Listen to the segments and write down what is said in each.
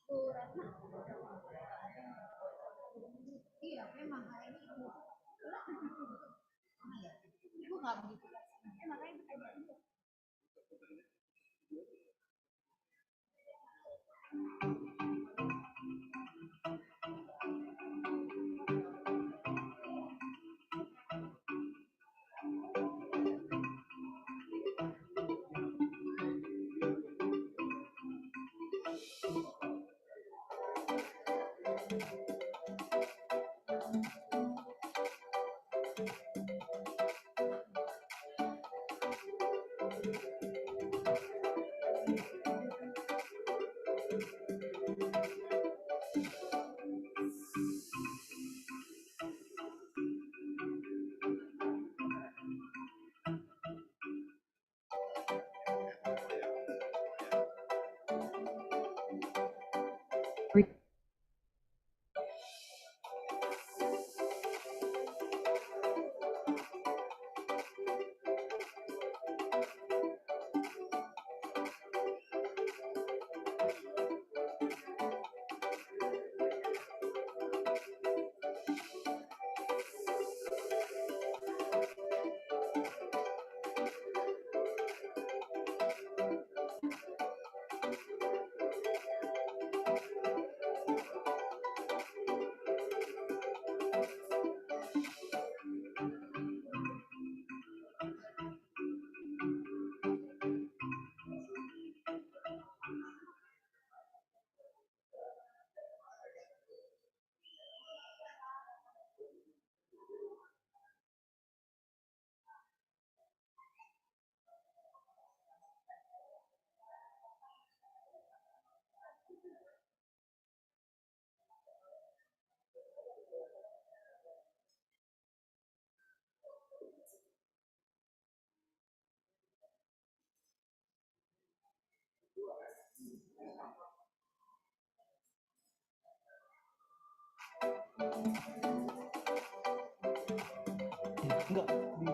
Iya, memang hari ini ibu nggak begitu. Makanya bertanya. Enggak di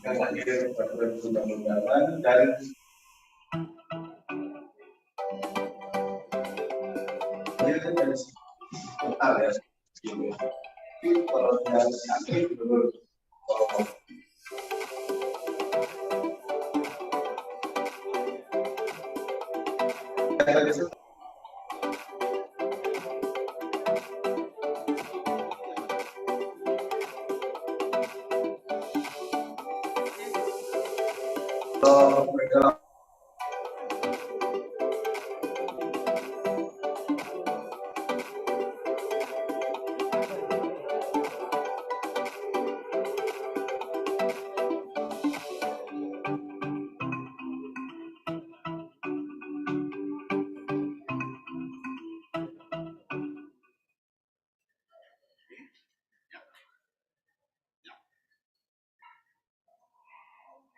yang hadir pada perundang-undangan dan dari total ya. Jadi kalau yang sakit menurut mereka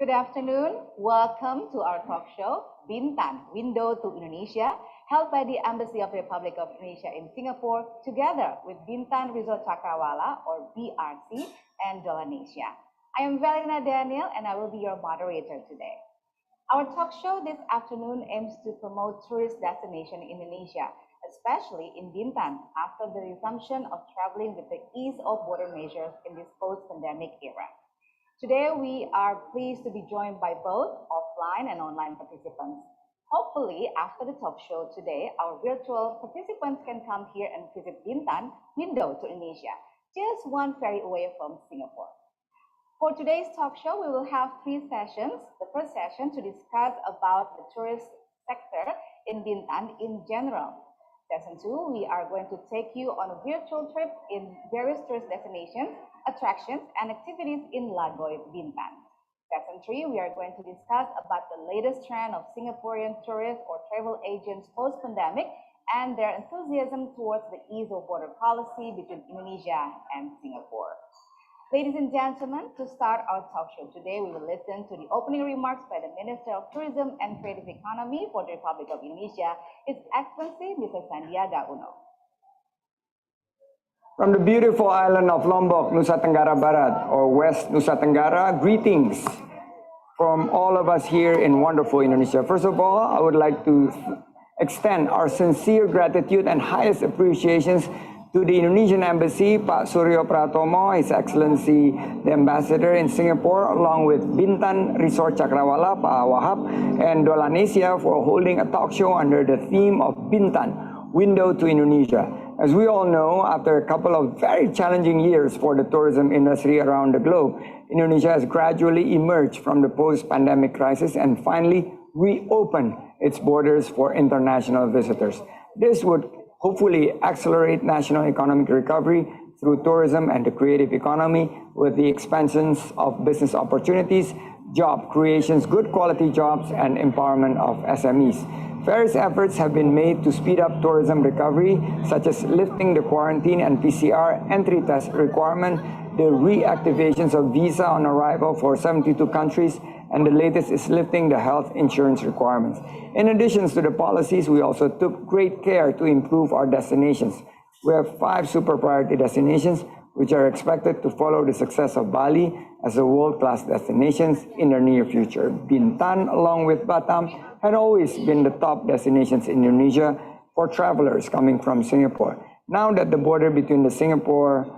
Good afternoon. Welcome to our talk show, Bintan, Window to Indonesia, held by the Embassy of the Republic of Indonesia in Singapore, together with Bintan Resort Cakrawala, or BRC, and Indonesia. I am Valina Daniel, and I will be your moderator today. Our talk show this afternoon aims to promote tourist destination in Indonesia, especially in Bintan, after the resumption of traveling with the ease of border measures in this post-pandemic era. Today, we are pleased to be joined by both offline and online participants. Hopefully, after the talk show today, our virtual participants can come here and visit Bintan, Window to Indonesia, just one ferry away from Singapore. For today's talk show, we will have 3 sessions. The first session to discuss about the tourist sector in Bintan in general. Session 2, we are going to take you on a virtual trip in various tourist destinations, attractions, and activities in Lagoy, Bintan. Session 3, we are going to discuss about the latest trend of Singaporean tourists or travel agents post-pandemic and their enthusiasm towards the ease of border policy between Indonesia and Singapore. Ladies and gentlemen, to start our talk show today, we will listen to the opening remarks by the Minister of Tourism and Creative Economy for the Republic of Indonesia, His Excellency Mr. Sandiaga Uno. From the beautiful island of Lombok, Nusa Tenggara Barat, or West Nusa Tenggara, greetings from all of us here in wonderful Indonesia. First of all, I would like to extend our sincere gratitude and highest appreciations to the Indonesian Embassy, Pak Suryo Pratomo, His Excellency the Ambassador in Singapore, along with Bintan Resort Cakrawala, Pak Wahab, and Indonesia for holding a talk show under the theme of Bintan, Window to Indonesia. As we all know, after a couple of very challenging years for the tourism industry around the globe, Indonesia has gradually emerged from the post-pandemic crisis and finally reopened its borders for international visitors. This would hopefully accelerate national economic recovery through tourism and the creative economy with the expansions of business opportunities, job creations, good quality jobs, and empowerment of SMEs. Various efforts have been made to speed up tourism recovery, such as lifting the quarantine and PCR entry test requirement, the reactivations of visa on arrival for 72 countries, and the latest is lifting the health insurance requirements. In addition to the policies, we also took great care to improve our destinations. We have 5 super priority destinations, which are expected to follow the success of Bali as a world-class destinations in the near future. Bintan, along with Batam, had always been the top destinations in Indonesia for travelers coming from Singapore. Now that the border between the Singapore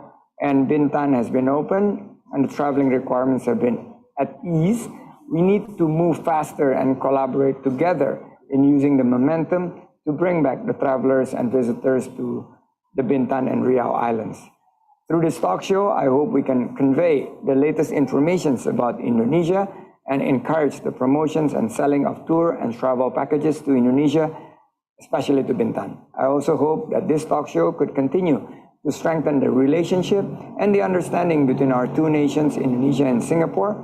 and Bintan has been opened and the traveling requirements have been at ease, we need to move faster and collaborate together in using the momentum to bring back the travelers and visitors to the Bintan and Riau Islands. Through this talk show, I hope we can convey the latest information about Indonesia and encourage the promotions and selling of tour and travel packages to Indonesia, especially to Bintan. I also hope that this talk show could continue to strengthen the relationship and the understanding between our 2 nations, Indonesia and Singapore.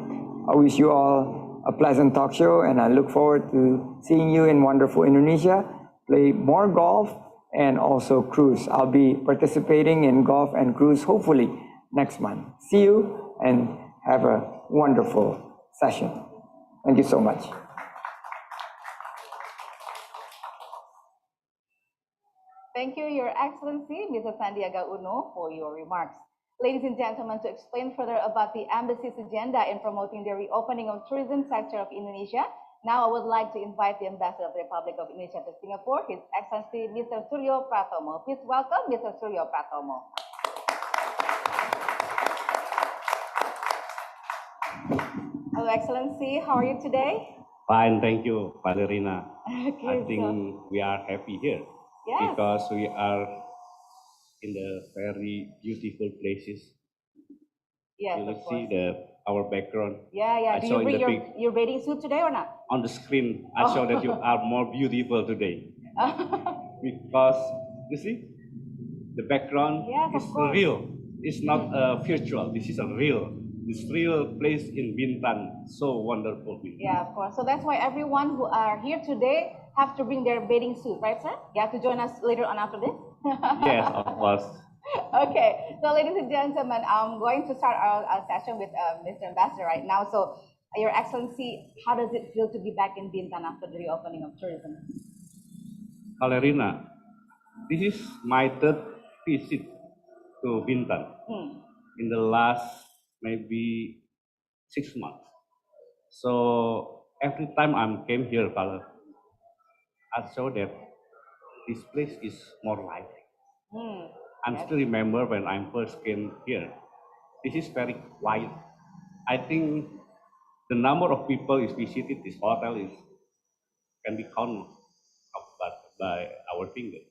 I wish you all a pleasant talk show, and I look forward to seeing you in wonderful Indonesia, play more golf, and also cruise. I'll be participating in golf and cruise hopefully next month. See you and have a wonderful session. Thank you so much. Thank you, Your Excellency, Mr. Sandiaga Uno, for your remarks. Ladies and gentlemen, to explain further about the embassy's agenda in promoting the reopening of tourism sector of Indonesia, now I would like to invite the Ambassador of the Republic of Indonesia to Singapore, His Excellency Mr. Suryo Pratomo. Please welcome Mr. Suryo Pratomo. Hello, Excellency. How are you today? Fine, thank you, Valerina. Okay, I think we are happy here yes, because we are in the very beautiful places. yes, You of will course. see our background. Yeah, yeah. I Do saw you in bring the your bathing suit today or not? on the screen. I saw that you are more beautiful today because you see the background Yes, of is course. real. It's not virtual. This is a real. This real place in Bintan. So wonderful. Yeah, of course. So that's why everyone who are here today have to bring their bathing suit, right, sir? You have to join us later on after this. Yes, of course. Okay, so ladies and gentlemen, I'm going to start our session with Mr. Ambassador right now. So, Your Excellency, how does it feel to be back in Bintan after the reopening of tourism? Valerina, this is my third visit to Bintan in the last maybe 6 months. So every time I came here, Valer, I saw that this place is more lively. I still remember when I first came here. This is very quiet. I think the number of people is visited this hotel is can be counted by our fingers.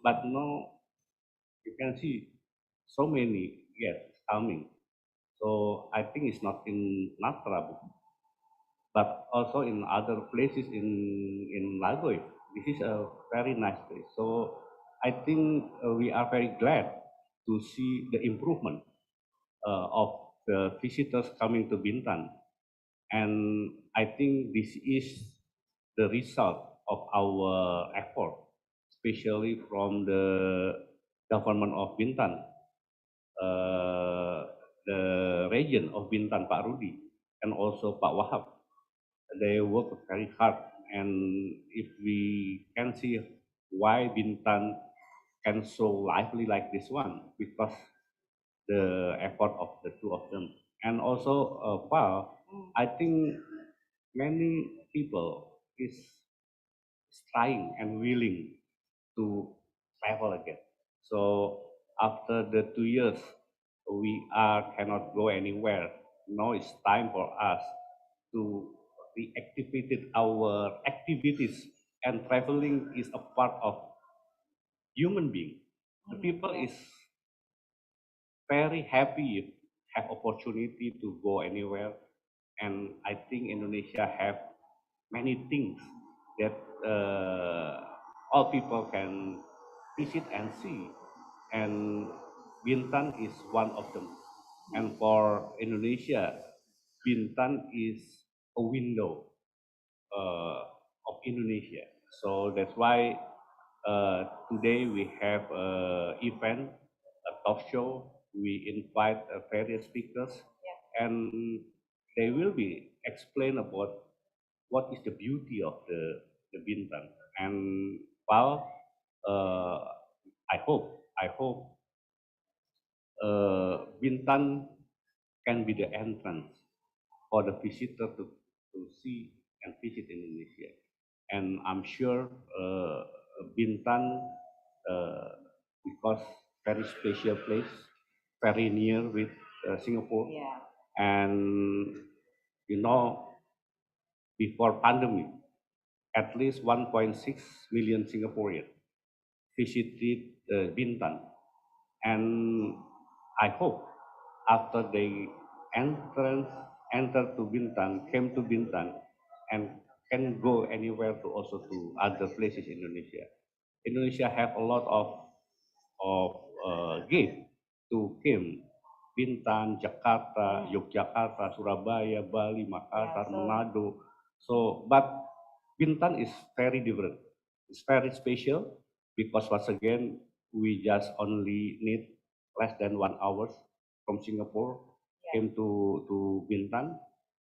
But now you can see so many guests coming. So I think it's not in Natra, but also in other places in Lagoy. This is a very nice place. So I think we are very glad to see the improvement of the visitors coming to Bintan. And I think this is the result of our effort, especially from the government of Bintan, the region of Bintan, Pak Rudi, and also Pak Wahab. They work very hard, and if we can see why Bintan can so lively like this one, because the effort of the two of them. And also, I think many people is trying and willing to travel again. So after the 2 years, we cannot go anywhere. Now it's time for us to reactivate our activities, and traveling is a part of human being. The people is very happy have opportunity to go anywhere, and I think Indonesia have many things that all people can visit and see, and Bintan is one of them. And for Indonesia, Bintan is a window of Indonesia. So that's why today we have an event, a talk show. We invite various speakers, and they will be explain about what is the beauty of the Bintan. And while I hope Bintan can be the entrance for the visitor to see and visit Indonesia. And I'm sure Bintan, because very special place, very near with Singapore, and you know, before pandemic, at least 1.6 million Singaporeans visited Bintan, and I hope after they enter to Bintan, came to Bintan, and can go anywhere to also to other places in Indonesia. Indonesia have a lot of gift to came. Bintan, Jakarta, Yogyakarta, Surabaya, Bali, Makassar, Manado. So, but Bintan is very different. It's very special because once again, we just only need less than 1 hour from Singapore, came to Bintan.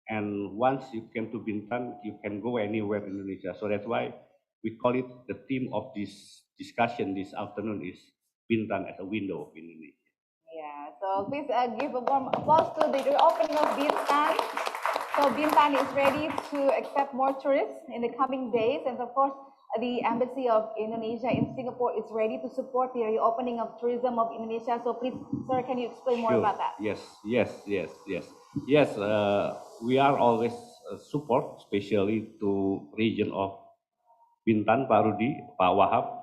And once you came to Bintan, you can go anywhere in Indonesia. So that's why we call it the theme of this discussion this afternoon is Bintan as a window of Indonesia. Yeah, so please give a warm applause to the reopening of Bintan. So Bintan is ready to accept more tourists in the coming days, and of course, the Embassy of Indonesia in Singapore is ready to support the reopening of tourism of Indonesia. So please, sir, can you explain more Sure. about that? Yes, yes, yes, yes. Yes, we are always support, especially to region of Bintan, Pak Rudi, Pak Wahab.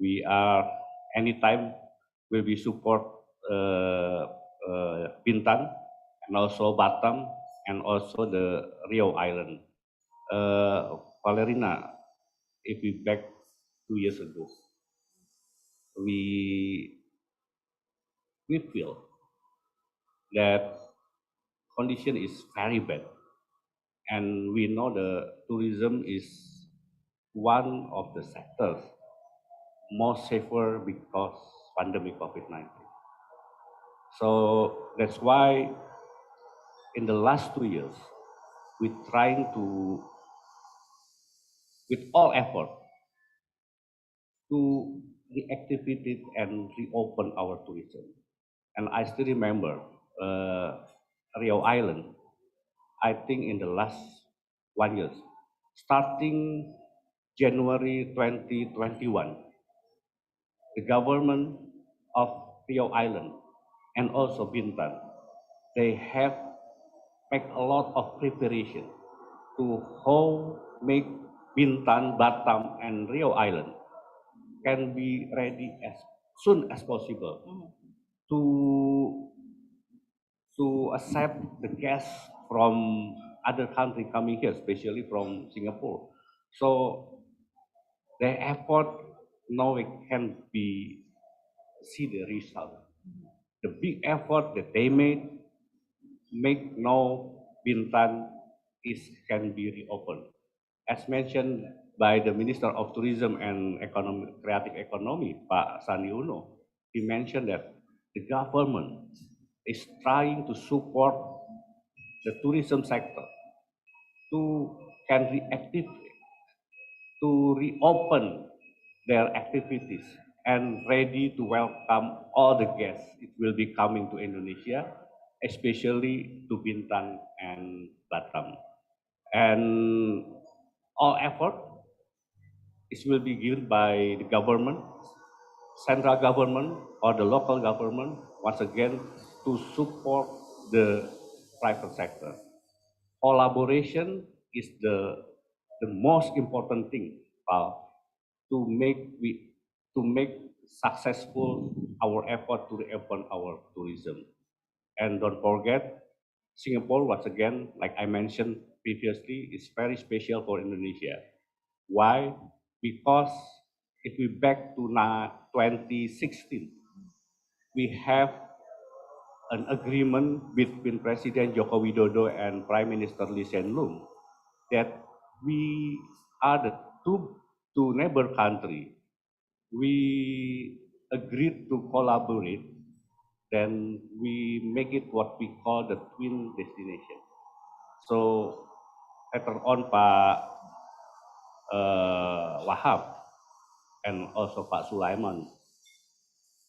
We are anytime will be support Bintan and also Batam and also the Rio Island. Valerina, if we back 2 years ago, we we feel that condition is very bad, and we know the tourism is one of the sectors more safer because pandemic COVID-19. So that's why in the last 2 years, we're trying to, with all effort, to reactivate it and reopen our tourism. And I still remember Rio Island, I think in the last 1 year, starting January 2021, the government of Rio Island and also Bintan, they have make a lot of preparation to how make Bintan, Batam, and Rio Island can be ready as soon as possible to accept the guests from other country coming here, especially from Singapore. So their effort now it can be see the result. The big effort that they made make now Bintan is can be reopened. As mentioned by the Minister of Tourism and Economy, Creative Economy, Pak Sandi Uno, he mentioned that the government is trying to support the tourism sector to can reactivate, to reopen their activities and ready to welcome all the guests. It will be coming to Indonesia, especially to Bintan and Batam. And all effort is will be given by the government, central government or the local government, once again, to support the private sector. Collaboration is the most important thing to make successful our effort to reopen our tourism. And don't forget, Singapore, once again, like I mentioned previously, is very special for Indonesia. Why? Because if we back to 2016, we have an agreement between President Joko Widodo and Prime Minister Lee Hsien Loong that we are the two neighbor country. We agreed to collaborate, then we make it what we call the twin destination. So later on, Pak Wahab and also Pak Sulaiman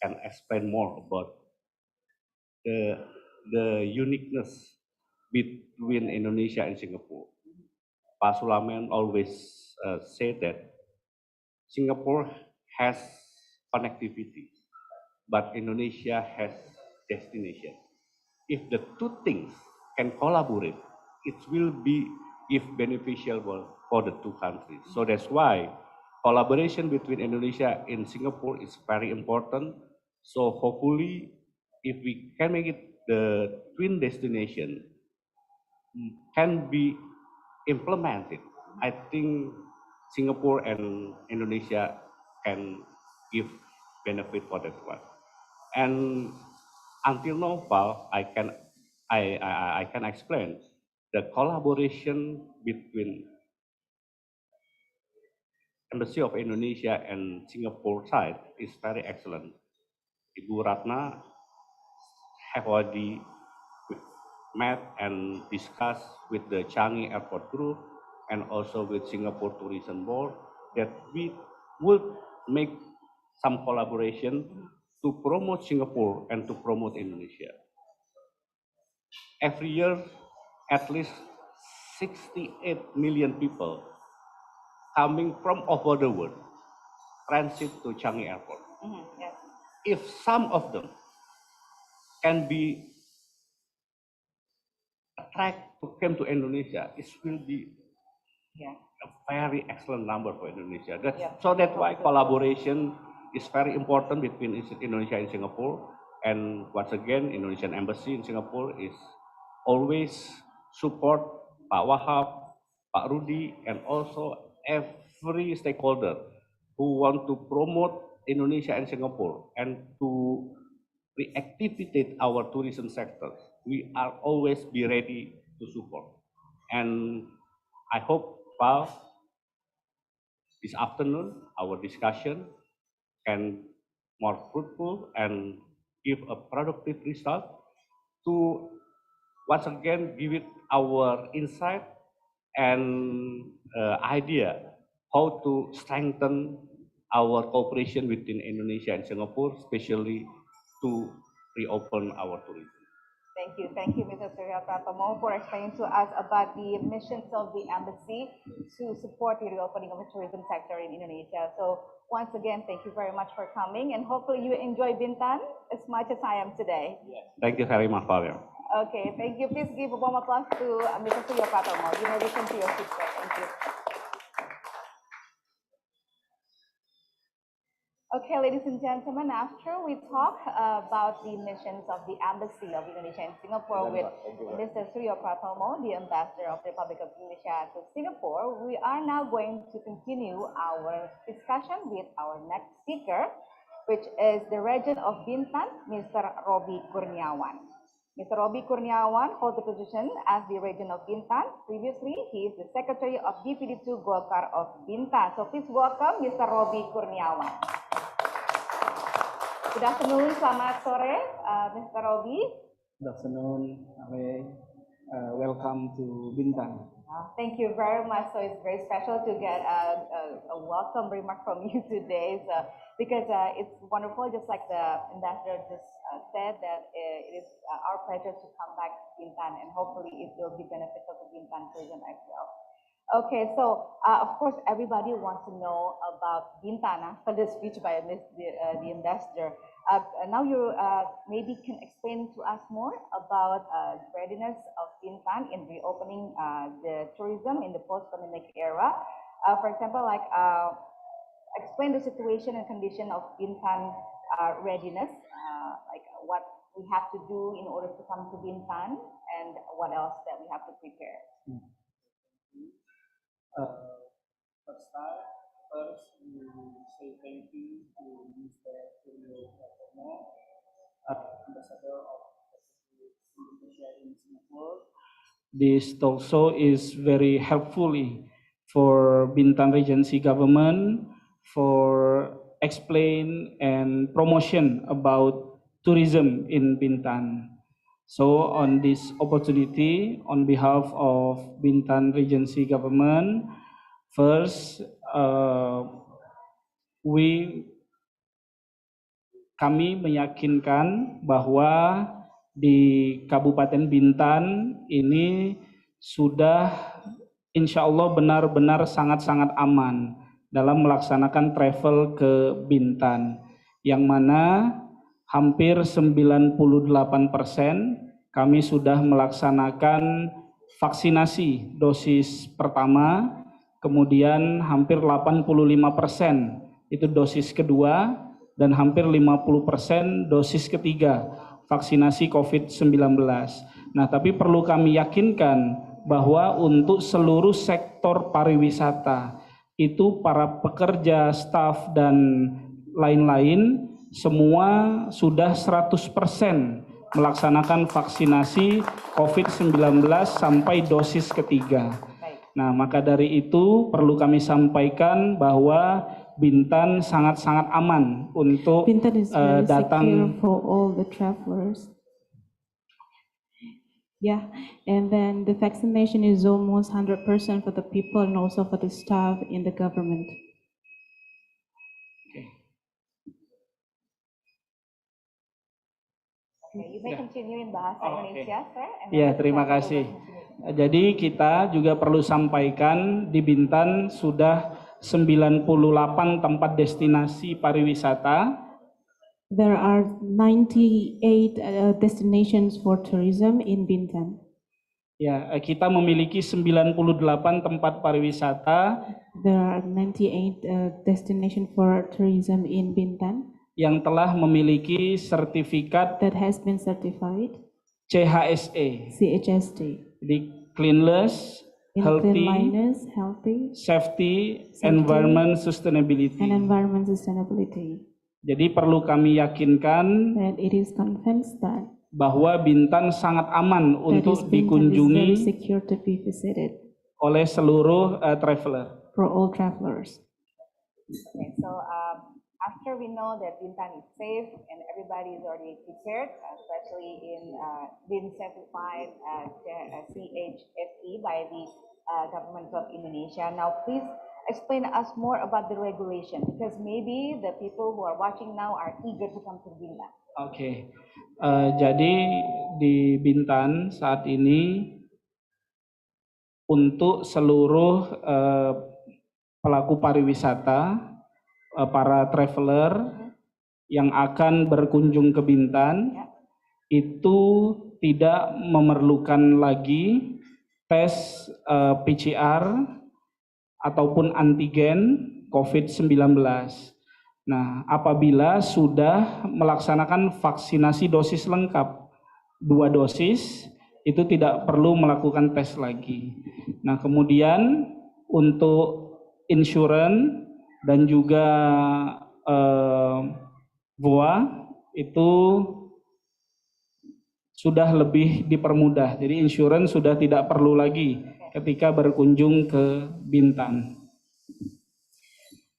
can explain more about the uniqueness between Indonesia and Singapore. Pak Sulaiman always said that Singapore has connectivity, but Indonesia has destination. If the two things can collaborate, it will be if beneficial for the two countries. So that's why collaboration between Indonesia and Singapore is very important. So hopefully, if we can make it the twin destination can be implemented, I think Singapore and Indonesia can give benefit for that one. And until now, Paul, I can explain the collaboration between Embassy of Indonesia and Singapore side is very excellent. Ibu Ratna have already met and discussed with the Changi Airport Group and also with Singapore Tourism Board that we would make some collaboration to promote Singapore and to promote Indonesia. Every year, at least 68 million people coming from over the world transit to Changi Airport. Yes. If some of them can be attracted to come to Indonesia, it will be Yeah. a very excellent number for Indonesia. Yeah. So that's why collaboration is very important between Indonesia and Singapore. And once again, Indonesian Embassy in Singapore is always support Pak Wahab, Pak Rudi, and also every stakeholder who want to promote Indonesia and Singapore and to reactivate our tourism sector. We are always be ready to support. And I hope, Pak, this afternoon our discussion can more fruitful and give a productive result to once again give it our insight and idea how to strengthen our cooperation between Indonesia and Singapore, especially to reopen our tourism. Thank you, Mr. Surya Pratomo, for explaining to us about the missions of the embassy to support the reopening of the tourism sector in Indonesia. So once again, thank you very much for coming, and hopefully you enjoy Bintan as much as I am today. Thank you very much, Fabio. Okay, thank you. Please give a warm applause to Mr. Surya Pratomo. You may listen to your sister. Thank you. Okay, ladies and gentlemen, after we talk about the missions of the Embassy of Indonesia in Singapore with Mr. Surya Pratomo, the Ambassador of the Republic of Indonesia to Singapore, we are now going to continue our discussion with our next speaker, which is the Regent of Bintan, Mr. Robi Kurniawan. Mr. Robi Kurniawan holds the position as the Regent of Bintan. Previously, he is the Secretary of DPD2 Golkar of Bintan. So please welcome Mr. Robi Kurniawan. Good afternoon, selamat sore, Mr. Robi. Good afternoon, Ale. Welcome to Bintan. Thank you very much. So it's very special to get a welcome remark from you today, because it's wonderful, just like the ambassador just said, that it is our pleasure to come back to Bintan, and hopefully it will be beneficial to Bintan tourism as well. Okay, so of course everybody wants to know about Bintan after the speech by the ambassador. Now you maybe can explain to us more about the readiness of Bintan in reopening the tourism in the post-pandemic era. For example, like explain the situation and condition of Bintan readiness, like what we have to do in order to come to Bintan, and what else that we have to prepare. First, we say thank you to Mr. Surya Pratomo, Ambassador of Indonesia in Singapore. This talk show is very helpful for Bintan Regency government for explain and promotion about tourism in Bintan. So on this opportunity, on behalf of Bintan Regency government, first, kami meyakinkan bahwa di Kabupaten Bintan ini sudah insya Allah benar-benar sangat-sangat aman dalam melaksanakan travel ke Bintan, yang mana hampir 98% kami sudah melaksanakan vaksinasi dosis pertama, kemudian hampir 85% itu dosis kedua, dan hampir 50% dosis ketiga vaksinasi COVID-19. Nah, tapi perlu kami yakinkan bahwa untuk seluruh sektor pariwisata, itu para pekerja, staf, dan lain-lain, semua sudah 100% melaksanakan vaksinasi COVID-19 sampai dosis ketiga. Nah, maka dari itu perlu kami sampaikan bahwa Bintan sangat-sangat aman untuk datang for all the travelers. Yeah, and then the vaccination is almost 100% for the people and also for the staff in the government. Okay, you may Ya. continue in bahasa Oh, oke. Indonesia, sir. and then Ya, we terima will kasih. continue. Jadi kita juga perlu sampaikan di Bintan sudah 98 tempat destinasi pariwisata. There are 98 destinations for tourism in Bintan. Ya, kita memiliki 98 tempat pariwisata There are 98 destinations for tourism in Bintan yang telah memiliki sertifikat that has been certified CHSE. CHSD Jadi cleanliness, in healthy, cleanliness, healthy, safety, environment, sustainability. and environment sustainability. Jadi perlu kami yakinkan And it is convinced that bahwa Bintan sangat aman that untuk Bintan is very dikunjungi secure to be visited oleh seluruh traveler. for all travelers. Okay, so after we know that Bintan is safe and everybody is already prepared, especially in being certified CHSE by the government of Indonesia. Now, please explain to us more about the regulation, because maybe the people who are watching now are eager to come to Bintan. Oke. Jadi di Bintan saat ini untuk seluruh pelaku pariwisata, para traveler yang akan berkunjung ke Bintan itu tidak memerlukan lagi tes PCR ataupun antigen COVID-19. Nah, apabila sudah melaksanakan vaksinasi dosis lengkap, 2 dosis, itu tidak perlu melakukan tes lagi. Nah, kemudian untuk insurans dan juga VOA itu sudah lebih dipermudah. Jadi insurans sudah tidak perlu lagi ketika berkunjung ke Bintan.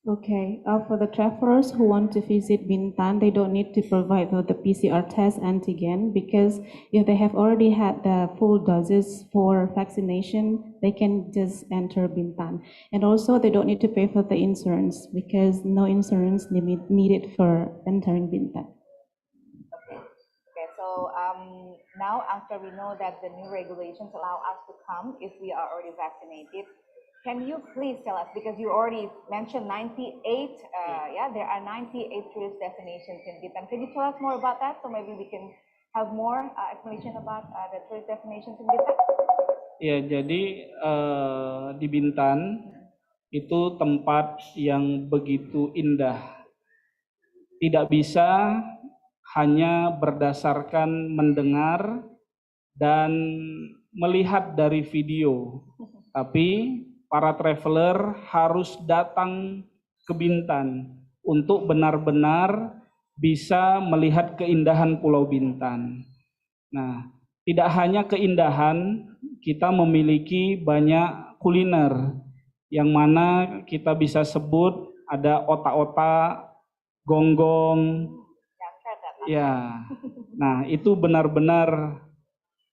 Okay, for the travelers who want to visit Bintan, they don't need to provide the PCR test antigen, because if they have already had the full doses for vaccination, they can just enter Bintan. And also they don't need to pay for the insurance, because no insurance needed for entering Bintan. Okay, so now after we know that the new regulations allow us to come if we are already vaccinated, can you please tell us, because you already mentioned 98, there are 98 tourist destinations in Bintan. Can you tell us more about that? So maybe we can have more explanation about the tourist destinations in Bintan. Ya, jadi di Bintan itu tempat yang begitu indah. Tidak bisa hanya berdasarkan mendengar dan melihat dari video, tapi para traveler harus datang ke Bintan untuk benar-benar bisa melihat keindahan Pulau Bintan. Nah, tidak hanya keindahan, kita memiliki banyak kuliner yang mana kita bisa sebut ada otak-otak, gonggong. Ya. Nah, itu benar-benar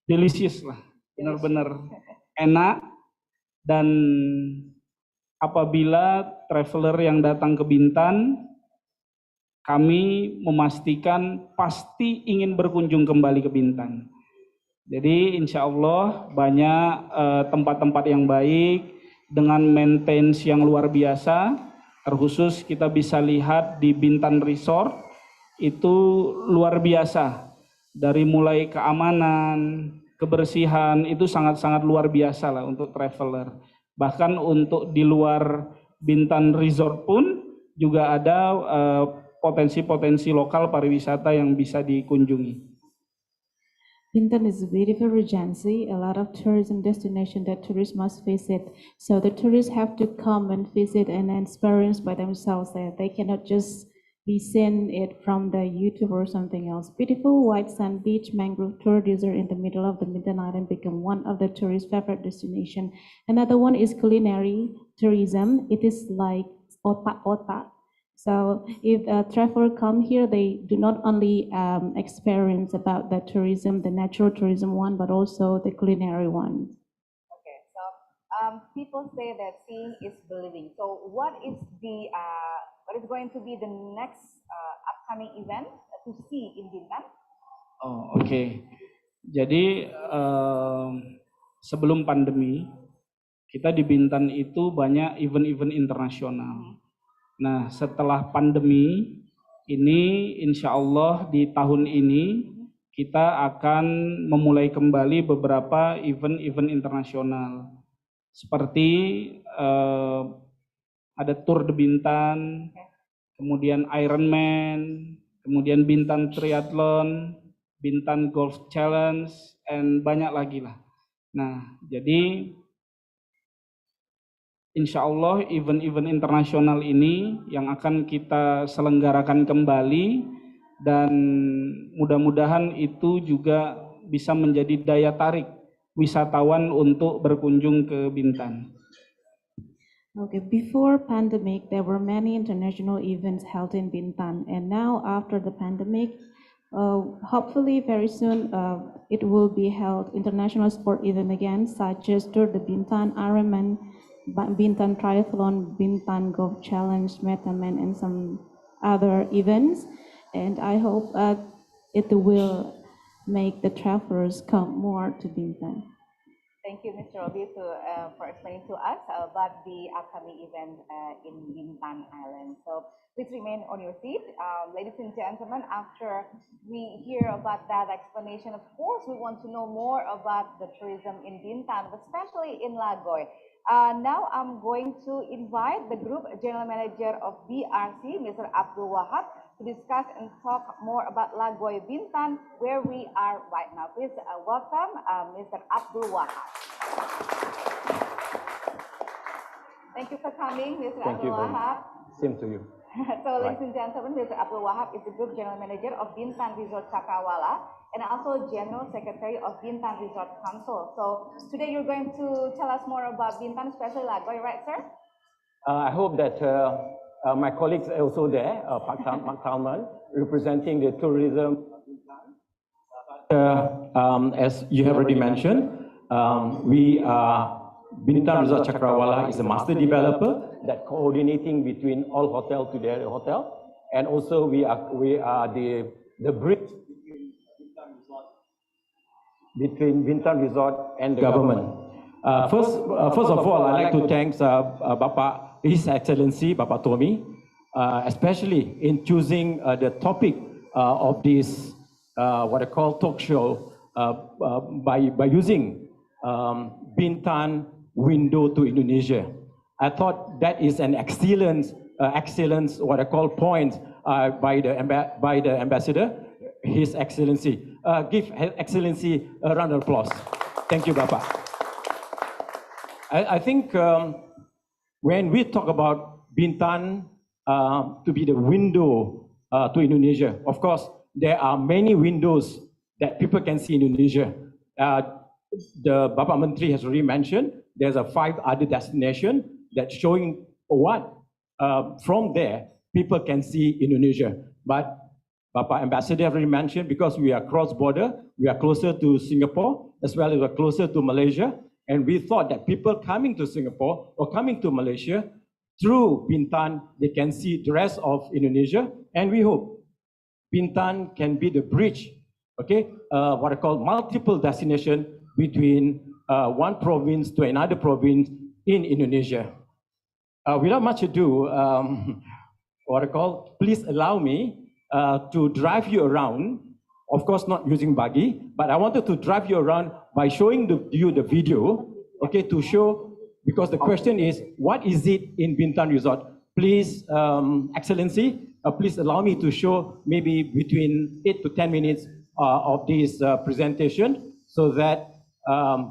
delicious lah, benar-benar enak. Dan apabila traveler yang datang ke Bintan, kami memastikan pasti ingin berkunjung kembali ke Bintan. Jadi insya Allah banyak tempat-tempat yang baik dengan maintenance yang luar biasa. Terkhusus kita bisa lihat di Bintan Resort itu luar biasa. Dari mulai keamanan, kebersihan itu sangat-sangat luar biasa lah untuk traveler. Bahkan untuk di luar Bintan Resort pun juga ada potensi-potensi lokal pariwisata yang bisa dikunjungi. Bintan is a beautiful regency, a lot of tourism destination that tourists must visit. So the tourists have to come and visit and experience by themselves there. They cannot just be seen it from the YouTube or something else. Beautiful white sand beach, mangrove tour desert in the middle of the Bintan Island become one of the tourist favorite destination. Another one is culinary tourism. It is like otak-otak. So if a traveler come here, they do not only experience about the tourism, the natural tourism one, but also the culinary one. Okay, so people say that seeing is believing. So what is going to be the next upcoming event to see in Bintan? Oh, oke. Jadi sebelum pandemi kita di Bintan itu banyak event-event internasional. Nah, setelah pandemi ini, insya Allah di tahun ini kita akan memulai kembali beberapa event-event internasional. Seperti ada Tour de Bintan, kemudian Ironman, kemudian Bintan Triathlon, Bintan Golf Challenge, dan banyak lagi lah. Nah, jadi insya Allah event-event internasional ini yang akan kita selenggarakan kembali dan mudah-mudahan itu juga bisa menjadi daya tarik wisatawan untuk berkunjung ke Bintan. Okay, before pandemic, there were many international events held in Bintan, and now after the pandemic, hopefully very soon it will be held international sport event again, such as Tour de Bintan, Ironman, Bintan Triathlon, Bintan Golf Challenge, Metaman, and some other events. And I hope it will make the travelers come more to Bintan. Thank you, Mr. Robi, for explaining to us about the upcoming event in Bintan Island. So please remain on your seat. Ladies and gentlemen, after we hear about that explanation, of course, we want to know more about the tourism in Bintan, especially in Lagoy. Now I'm going to invite the Group General Manager of BRC, Mr. Abdul Wahab, to discuss and talk more about Lagoy Bintan, where we are right now. Please welcome Mr. Abdul Wahab. Thank you for coming, Mr. Abdul Wahab. Same to you. So, ladies and gentlemen, Mr. Abdul Wahab is the Group General Manager of Bintan Resort Cakrawala and also General Secretary of Bintan Resort Council. So, today you're going to tell us more about Bintan, especially Lagoy, right, sir? I hope that my colleagues are also there, Pak Talman, representing the tourism. As you have already mentioned, we are Bintan Resort Cakrawala is a master developer that coordinating between all hotel to their hotel, and also we are the bridge between Bintan Resort and the government. First of all, I'd like to thank His Excellency Bapak Tommy, especially in choosing the topic of this what I call talk show by using Bintan window to Indonesia. I thought that is an excellent what I call point by the ambassador, His Excellency. Give His Excellency a round of applause. Thank you, Bapak. I think when we talk about Bintan to be the window to Indonesia, of course, there are many windows that people can see in Indonesia. The Bapak Menteri has already mentioned, there's 5 other destinations that showing what from there people can see Indonesia. But Bapak Ambassador already mentioned, because we are cross-border, we are closer to Singapore, as well as we're closer to Malaysia, and we thought that people coming to Singapore or coming to Malaysia through Bintan, they can see the rest of Indonesia, and we hope Bintan can be the bridge, okay, what I call multiple destination between one province to another province in Indonesia. Without much ado, what I call, please allow me to drive you around, of course not using buggy, but I wanted to drive you around by showing you the video, okay, to show, because the question is, what is it in Bintan Resort? Please, Excellency, please allow me to show maybe between 8 to 10 minutes of this presentation, so that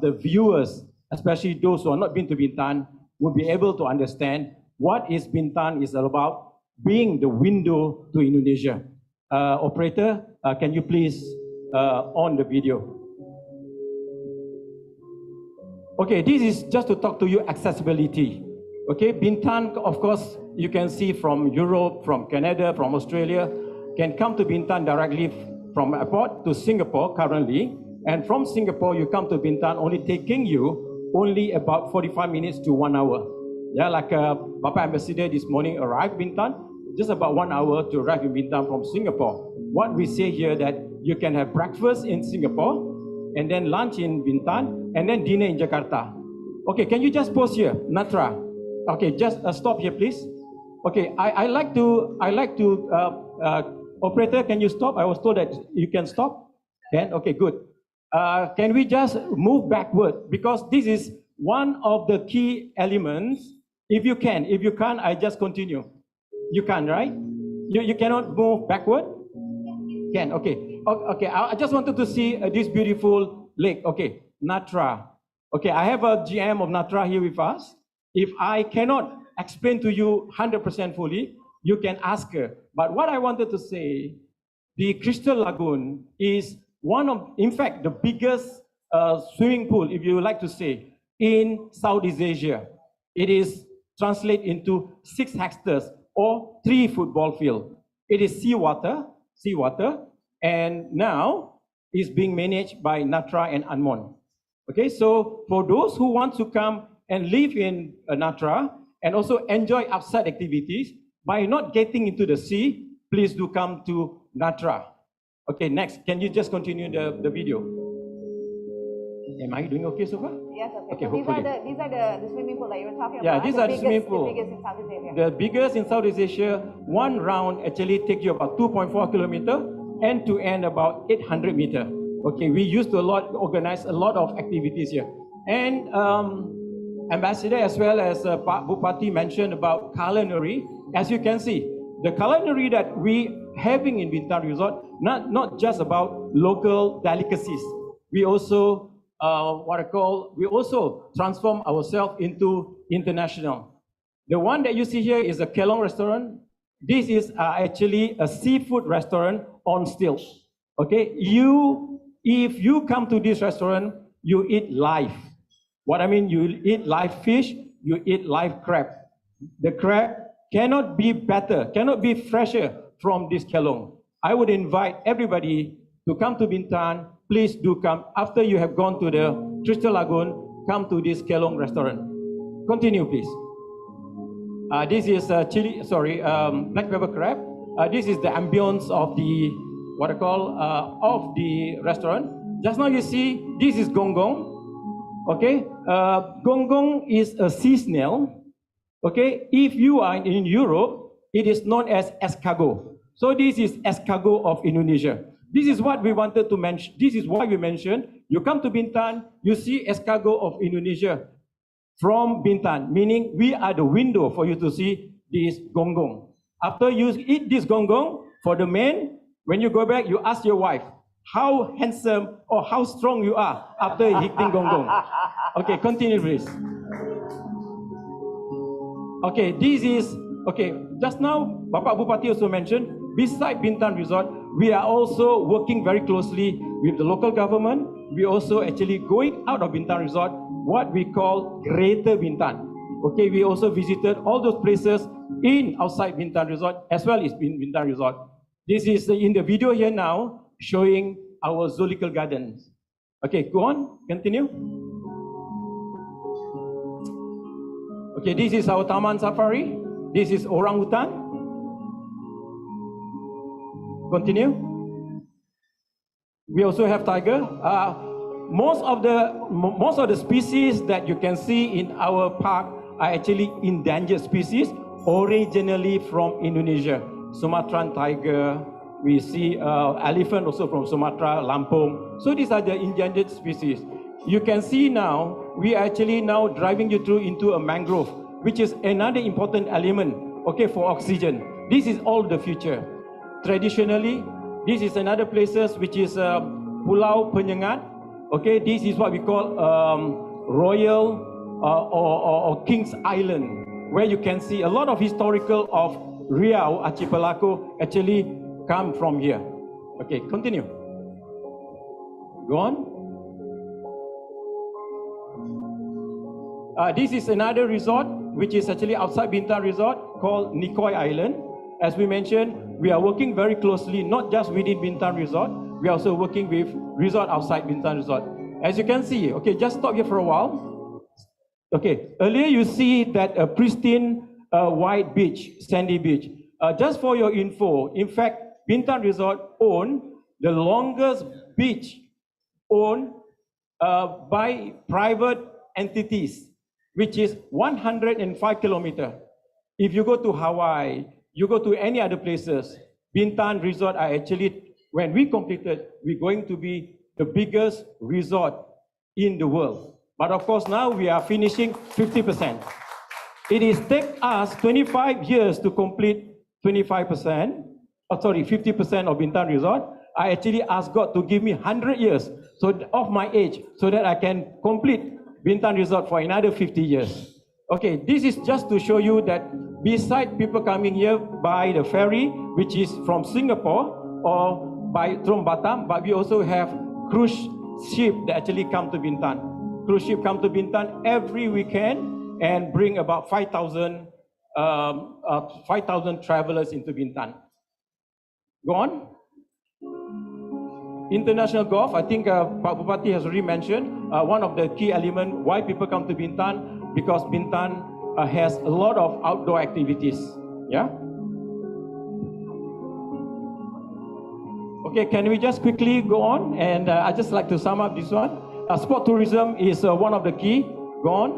the viewers, especially those who are not been to Bintan, will be able to understand what is Bintan is all about, being the window to Indonesia. Operator, can you please on the video? Okay, this is just to talk to you accessibility. Okay, Bintan, of course, you can see from Europe, from Canada, from Australia, can come to Bintan directly from airport to Singapore currently. And from Singapore, you come to Bintan, only taking you only about 45 minutes to 1 hour. Yeah, like Bapak Ambassador this morning arrived in Bintan, just about 1 hour to arrive in Bintan from Singapore. What we say here that You can have breakfast in Singapore, and then lunch in Bintan, and then dinner in Jakarta. Okay, can you just pause here, Natra? Okay, just stop here, please. Okay, I like to, operator, can you stop? I was told that you can stop. Then, okay, good. Can we just move backward? Because this is one of the key elements. If you can, if you can't, I just continue. You can, right? You cannot move backward? Can, okay. Okay, I just wanted to see this beautiful lake. Okay, Natra. Okay, I have a GM of Natra here with us. If I cannot explain to you 100% fully, you can ask her. But what I wanted to say, the Crystal Lagoon is one of, in fact, the biggest swimming pool, if you like to say, in Southeast Asia. It is translated into 6 hectares or 3 football fields. It is seawater, and now is being managed by Natra and Anmon. Okay, so for those who want to come and live in Natra and also enjoy outside activities, by not getting into the sea, please do come to Natra. Okay, next, can you just continue the video? Am I doing okay so far? Yes, okay. Okay, So these are the swimming pool that you were talking yeah, about. these the are biggest, the swimming pool. The biggest in Southeast Asia. The biggest in Southeast Asia. One round actually takes you about 2.4 kilometers, end to end about 800 meters. Okay, we used to organize a lot of activities here. And Ambassador as well as Pak Bupati mentioned about culinary. As you can see, the culinary that we having in Bintan Resort, not just about local delicacies. We also we also transform ourselves into international. The one that you see here is a Kelong restaurant. This is actually a seafood restaurant on stilts. Okay, if you come to this restaurant, you eat live. What I mean, you eat live fish, you eat live crab. The crab cannot be better, cannot be fresher from this Kelong. I would invite everybody to come to Bintan. Please do come. After you have gone to the Crystal Lagoon, come to this Kelong restaurant. Continue, please. This is black pepper crab. This is the ambience of the, of the restaurant. Just now you see, this is gonggong. Okay, gonggong is a sea snail. Okay, if you are in Europe, it is known as escargot. So this is escargot of Indonesia. This is what we wanted to mention. This is why we mentioned, you come to Bintan, you see escargot of Indonesia from Bintan, meaning we are the window for you to see this gonggong. After you eat this gonggong, for the men, when you go back, you ask your wife, how handsome or how strong you are after eating gonggong. Okay, continue please. Okay, this is, okay, just now Bapak Bupati also mentioned, beside Bintan Resort, we are also working very closely with the local government. We also actually going out of Bintan Resort, what we call Greater Bintan. Okay, we also visited all those places outside Bintan Resort as well as Bintan Resort. This is in the video here now, showing our zoological gardens. Okay, go on, continue. Okay, this is our Taman Safari. This is orangutan. Continue. We also have tiger. Most of the species that you can see in our park are actually endangered species, originally from Indonesia. Sumatran tiger. We see elephant also from Sumatra, Lampung. So these are the endangered species. You can see now, we are actually now driving you through into a mangrove, which is another important element, okay, for oxygen. This is all the future. Traditionally, this is another places which is Pulau Penyengat. Okay, this is what we call Royal or King's Island, where you can see a lot of historical of Riau Archipelago actually come from here. Okay, continue. Go on. This is another resort, which is actually outside Bintan Resort, called Nikoi Island. As we mentioned, we are working very closely, not just within Bintan Resort, we are also working with resort outside Bintan Resort. As you can see, okay, just stop here for a while. Okay, earlier you see that a pristine white beach, sandy beach. Just for your info, in fact, Bintan Resort own the longest beach owned by private entities, which is 105 kilometers. If you go to Hawaii, you go to any other places, Bintan Resort are actually, when we completed, we're going to be the biggest resort in the world. But of course now we are finishing 50%. It is take us 25 years to complete 50% of Bintan Resort. I actually asked God to give me 100 years of my age so that I can complete Bintan Resort for another 50 years. Okay, this is just to show you that beside people coming here by the ferry, which is from Singapore or from Batam, but we also have cruise ship that actually come to Bintan. Cruise ship come to Bintan every weekend and bring about 5,000 travelers into Bintan. Go on. International golf, I think Pak Bupati has already mentioned, one of the key elements why people come to Bintan, because Bintan has a lot of outdoor activities. Yeah. Okay, can we just quickly go on? And I just like to sum up this one. Sport tourism is one of the key. Go on.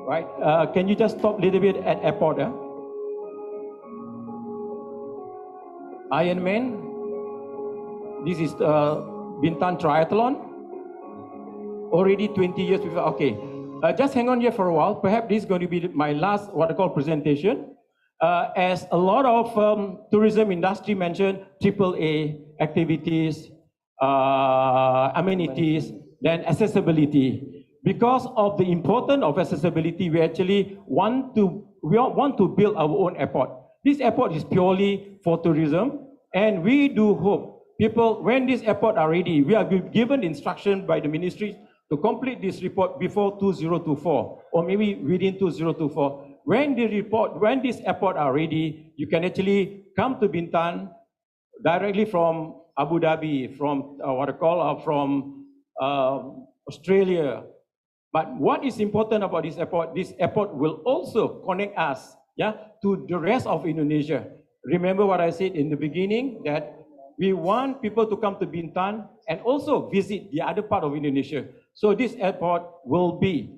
Right. Can you just stop a little bit at airport? Ironman. This is Bintan Triathlon. Already 20 years before. Okay. Just hang on here for a while. Perhaps this is going to be my last what I call presentation. As a lot of tourism industry mentioned, AAA activities, amenities, then accessibility. Because of the importance of accessibility, we actually want to build our own airport. This airport is purely for tourism, and we do hope people, when this airport are ready, we are given instruction by the ministry to complete this report before 2024, or maybe within 2024. When this airport are ready, you can actually come to Bintan directly from Abu Dhabi, from Australia. But what is important about this airport will also connect us, to the rest of Indonesia. Remember what I said in the beginning, that we want people to come to Bintan and also visit the other part of Indonesia. So this airport will be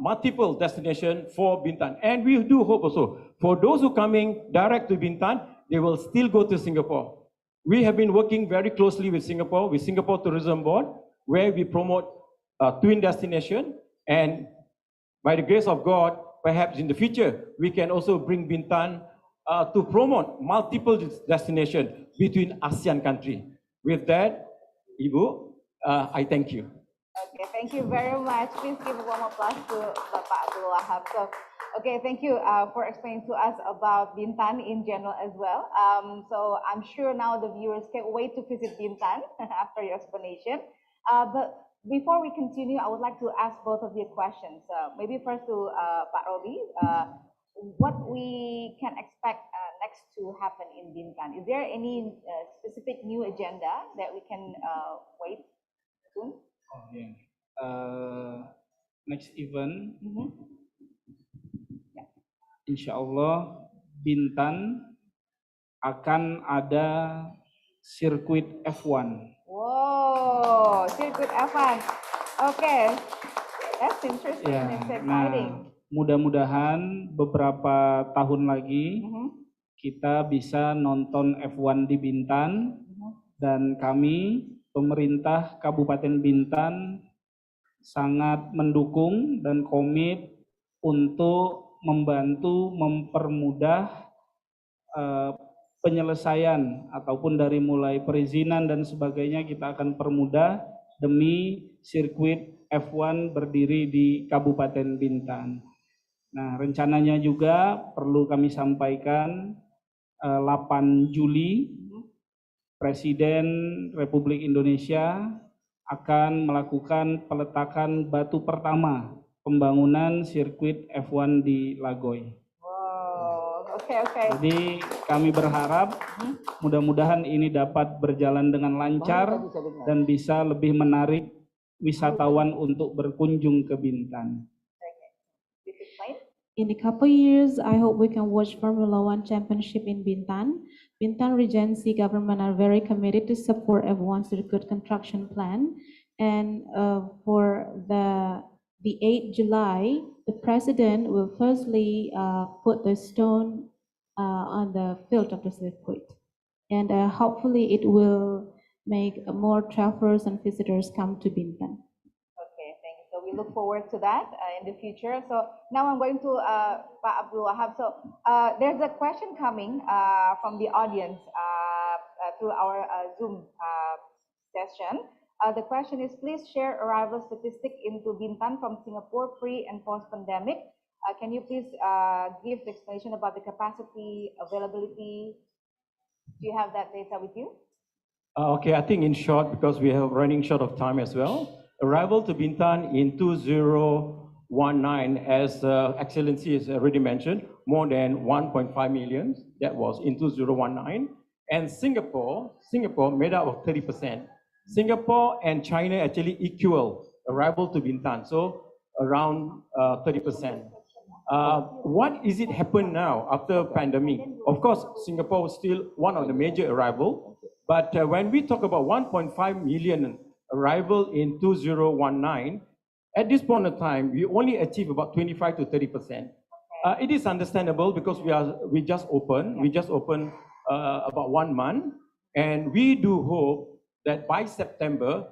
multiple destination for Bintan. And we do hope also, for those who coming direct to Bintan, they will still go to Singapore. We have been working very closely with Singapore Tourism Board, where we promote twin destination. And by the grace of God, perhaps in the future, we can also bring Bintan to promote multiple destinations between ASEAN countries. With that, Ibu, I thank you. Okay, thank you very much. Please give a warm applause to Bapak Abdul Wahab. So, okay, thank you for explaining to us about Bintan in general as well. So I'm sure now the viewers can't wait to visit Bintan after your explanation. But before we continue, I would like to ask both of you questions. Maybe first to Pak Robi, what we can expect next to happen in Bintan? Is there any specific new agenda that we can wait soon? Oh, yeah. Next event, Insya Allah Bintan akan ada sirkuit F1. Wow, sirkuit F1. Okay, that's interesting. Ya, It's exciting. mudah-mudahan beberapa tahun lagi kita bisa nonton F1 di Bintan, dan kami pemerintah Kabupaten Bintan sangat mendukung dan komit untuk membantu mempermudah penyelesaian ataupun dari mulai perizinan dan sebagainya kita akan permudah demi sirkuit F1 berdiri di Kabupaten Bintan. Nah, rencananya juga perlu kami sampaikan 8 Juli Presiden Republik Indonesia akan melakukan peletakan batu pertama pembangunan sirkuit F1 di Lagoy. Wow, oke. Jadi kami berharap mudah-mudahan ini dapat berjalan dengan lancar dan bisa lebih menarik wisatawan untuk berkunjung ke Bintan. In a couple years, I hope we can watch Formula One championship in Bintan. Bintan Regency government are very committed to support everyone's good construction plan. And for the 8th July, the president will firstly put the stone on the field of the circuit. And hopefully it will make more travelers and visitors come to Bintan. Okay, thank you. So we look forward to that in the future. So now I'm going to Pak Abdul Wahab. So there's a question coming from the audience through our Zoom session. The question is, please share arrival statistic into Bintan from Singapore pre and post pandemic. Can you please give the explanation about the capacity, availability? Do you have that data with you? Okay, I think in short, because we are running short of time as well, arrival to Bintan in 2019, as Excellency has already mentioned, more than 1.5 million. That was in 2019. And Singapore made up of 30%. Singapore and China actually equal arrival to Bintan, so around 30%. What is it happen now after pandemic? Of course, Singapore was still one of the major arrival, but when we talk about 1.5 million arrival in 2019, at this point of time, we only achieve about 25 to 30%. It is understandable because we just opened about 1 month, and we do hope that by September,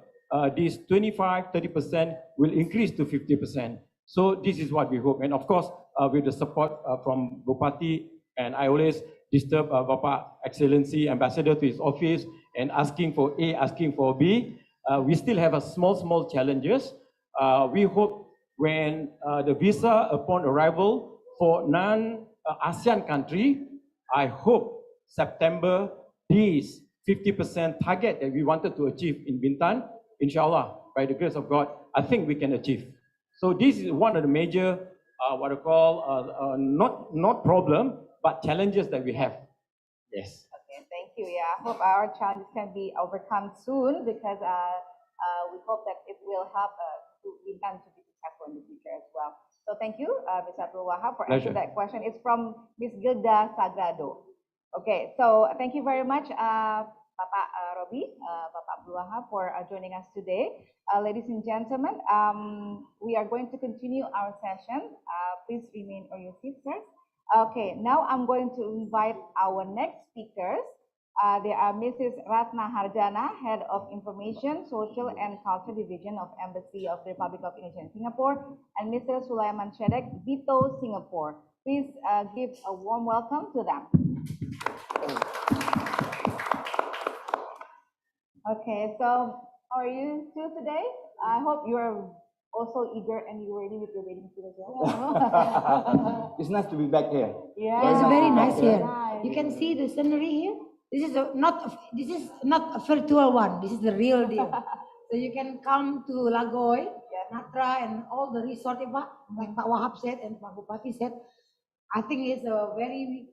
this 25-30% will increase to 50%. So this is what we hope, and of course, with the support from Bupati, and I always disturb Bapak Excellency Ambassador to his office and asking for A, asking for B. We still have a small challenges. We hope when the visa upon arrival for non-ASEAN country, I hope September, this 50% target that we wanted to achieve in Bintan, inshallah, by the grace of God, I think we can achieve. So this is one of the major, what I call, not problem, but challenges that we have. Yes. Okay, thank you. Yeah, I hope our challenges can be overcome soon, because we hope that it will help Bintan to be successful in the future as well. So thank you, Mr. Abdul Wahab, for answering that question. It's from Ms. Gilda Sagrado. Okay, so thank you very much, Bapak Robi, Bapak Abdul Wahab, for joining us today. Ladies and gentlemen, we are going to continue our session. Please remain on your seats, sir. Okay, now I'm going to invite our next speakers. They are Mrs. Ratna Harjana, Head of Information, Social and Culture Division of Embassy of the Republic of Indonesia in Singapore, and Mr. Sulaiman Shedek, Vito Singapore. Please give a warm welcome to them. Okay, so how are you two today? I hope you are also eager and you're ready with your waiting food as well. It's nice to be back here. Yeah, it's very nice here. You can see the scenery here. This is not a virtual one. This is the real deal. So you can come to Lagoy, Natra, and all the resort, like Pak Wahab said and Pak Bupati said. I think it's a very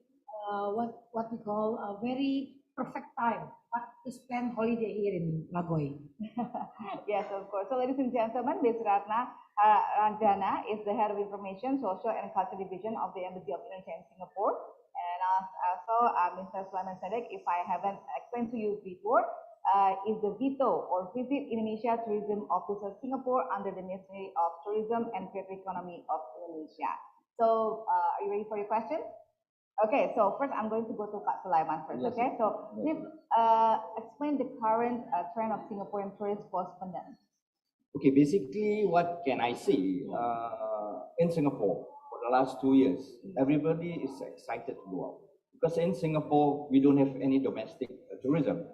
what we call a very perfect time to spend holiday here in Lagoy. Yes, of course. So, ladies and gentlemen, Ms. Ratna Ranjana is the Head of Information, Social and Culture Division of the Embassy of Indonesia in Singapore. And also, Mr. Sulaiman Sadek, if I haven't explained to you before, is the VITO, or Visit Indonesia Tourism Officer Singapore, under the Ministry of Tourism and Creative Economy of Indonesia. So, are you ready for your question? Okay, so first I'm going to go to Pak Sulaiman first, yes. Okay? So please explain the current trend of Singaporean tourists post-pandemic. Okay, basically what can I say, in Singapore for the last 2 years, everybody is excited to go out. Because in Singapore, we don't have any domestic tourism.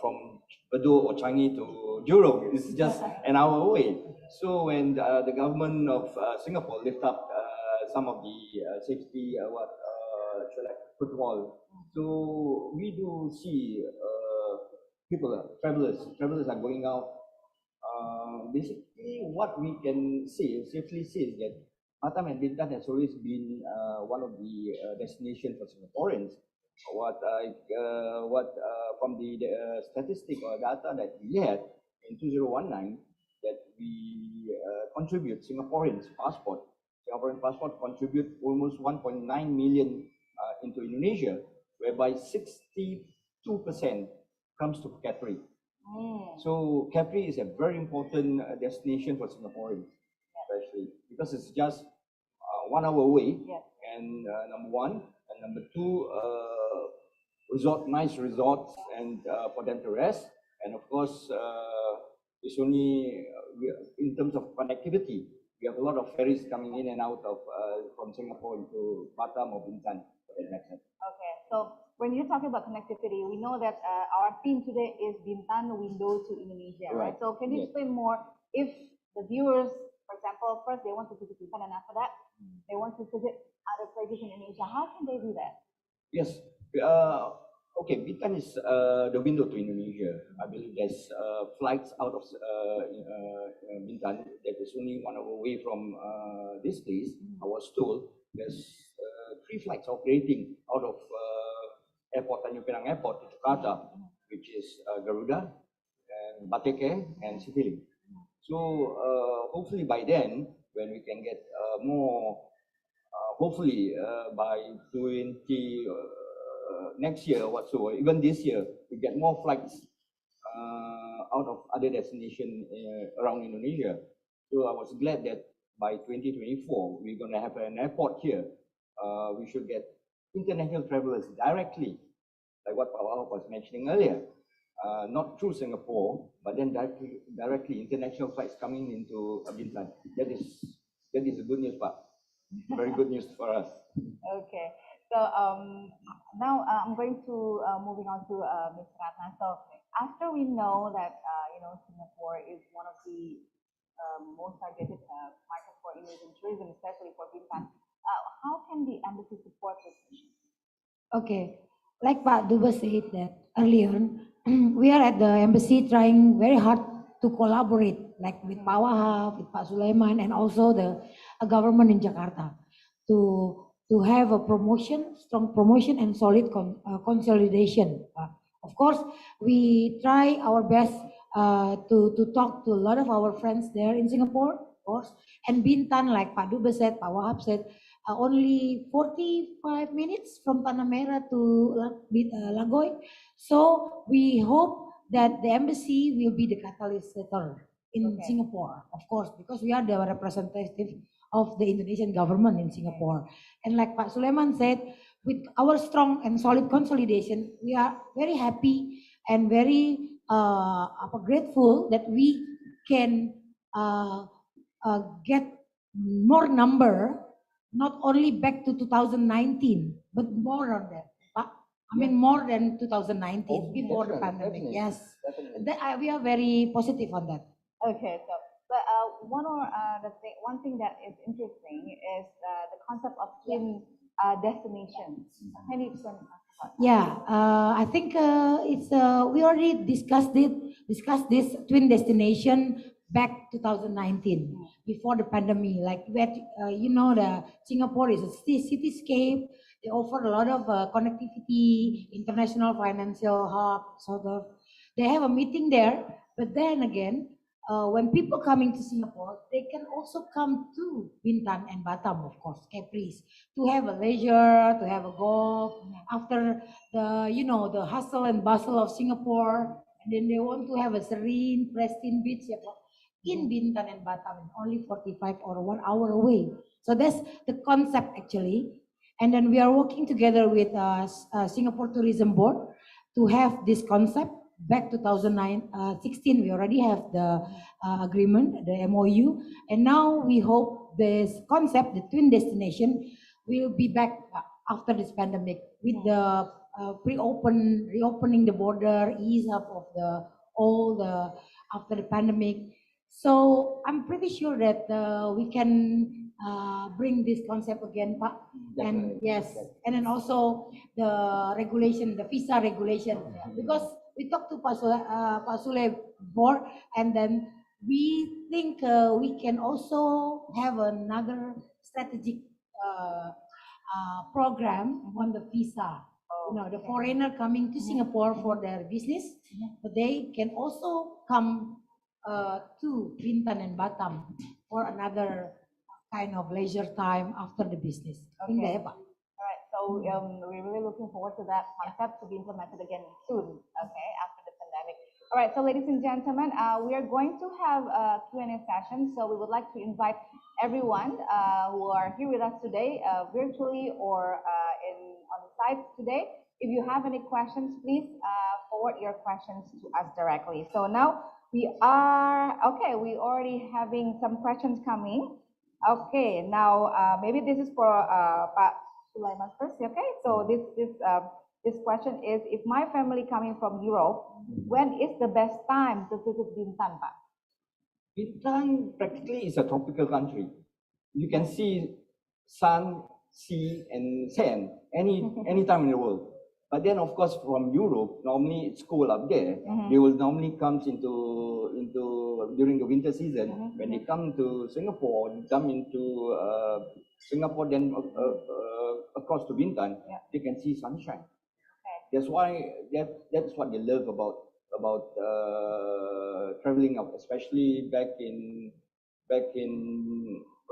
From Bedok or Changi to Jurong, it's just an hour away. So when the government of Singapore lift up some of the safety protocol, so we do see travelers are going out. Basically, what we can say, safely say, is that Batam and Bintan has always been one of the destinations for Singaporeans. From the statistic or data that we had in 2019, that we contribute Singaporeans' passport Singaporean passport contribute almost 1.9 million into Indonesia, whereby 62% comes to Capri. So Capri is a very important destination for Singaporeans, especially because it's just 1 hour away. And number one, and number two, nice resorts, and for them to rest. And of course, it's only in terms of connectivity. We have a lot of ferries coming in and out of from Singapore into Batam or Bintan for that matter. Okay, so when you're talking about connectivity, we know that our theme today is Bintan Window to Indonesia, right? So can you explain more if the viewers, for example, first they want to visit Bintan and after that they want to visit other places in Indonesia, how can they do that? Yes. Okay, Bintan is the window to Indonesia. I believe there's flights out of Bintan that is only 1 hour away from this place. I was told there's 3 flights operating out of airport Tanjung Pinang Airport to Jakarta, which is Garuda, and Bateke, and Citylink. So hopefully by then, when we can get more, hopefully by 20 next year or so, even this year, we get more flights out of other destinations around Indonesia. So I was glad that by 2024, we're going to have an airport here. We should get international travelers directly, like what Pak was mentioning earlier, not through Singapore, but then directly international flights coming into Bintan. That is good news, Pak. Very good news for us. Okay, so now I'm going to moving on to Ms. Ratna. So after we know that Singapore is one of the most targeted market for Indonesian tourism, especially for Bintan, how can the embassy support this mission? Okay, like Pak Duba said that earlier, we are at the embassy trying very hard to collaborate, like with Pak Wahab, with Pak Sulaiman, and also the government in Jakarta, to have a strong promotion and solid consolidation. Of course, we try our best to talk to a lot of our friends there in Singapore, of course, and Bintan, like Pak Duba said, Pak Wahab said, only 45 minutes from Tanah Merah to Lagoy. So we hope that the embassy will be the catalyst in Singapore, of course, because we are the representative of the Indonesian government in Singapore. And like Pak Suleiman said, with our strong and solid consolidation, we are very happy and very grateful that we can get more number, not only back to 2019, but more on that. I mean, more than 2019, before the pandemic. Definitely. Yes, we are very positive on that. Okay, so but one thing that is interesting is the concept of twin destinations. Can you explain about that? Yeah, I think we already discussed this twin destination back 2019, before the pandemic. Like the Singapore is a cityscape. They offer a lot of connectivity, international financial hub, sort of. They have a meeting there, but then again, when people coming to Singapore, they can also come to Bintan and Batam, of course, Caprice, to have a leisure, to have a golf after the hustle and bustle of Singapore, and then they want to have a serene, pristine beach in Bintan and Batam, only 45 or 1 hour away. So that's the concept actually. And then we are working together with Singapore Tourism Board to have this concept. Back 2016, we already have the agreement, the MOU, and now we hope this concept, the twin destination, will be back after this pandemic with the reopening the border, ease up of after the pandemic. So I'm pretty sure that we can bring this concept again, Pak. And yes, and then also the regulation, the visa regulation, because we talked to Pak Sule before, and then we think we can also have another strategic program on the visa. The foreigner coming to Singapore for their business, but they can also come to Bintan and Batam for another kind of leisure time after the business. Indah ya, Pak. All right, so we're really looking forward to that concept to be implemented again soon, okay, after the pandemic. All right, so ladies and gentlemen, we are going to have a Q&A session, so we would like to invite everyone who are here with us today, virtually or on the site today. If you have any questions, please forward your questions to us directly. So now we already having some questions coming. Okay, now maybe this is for Pak Sulaiman first, okay? So this question is, if my family coming from Europe, when is the best time to visit Bintan, Pak? Bintan practically is a tropical country. You can see sun, sea, and sand any time in the world. But then, of course, from Europe, normally it's cold up there. They will normally come into during the winter season. When they come to Singapore, they come into Singapore, then across to Bintan, they can see sunshine. That's why that's what they love about traveling up, especially back in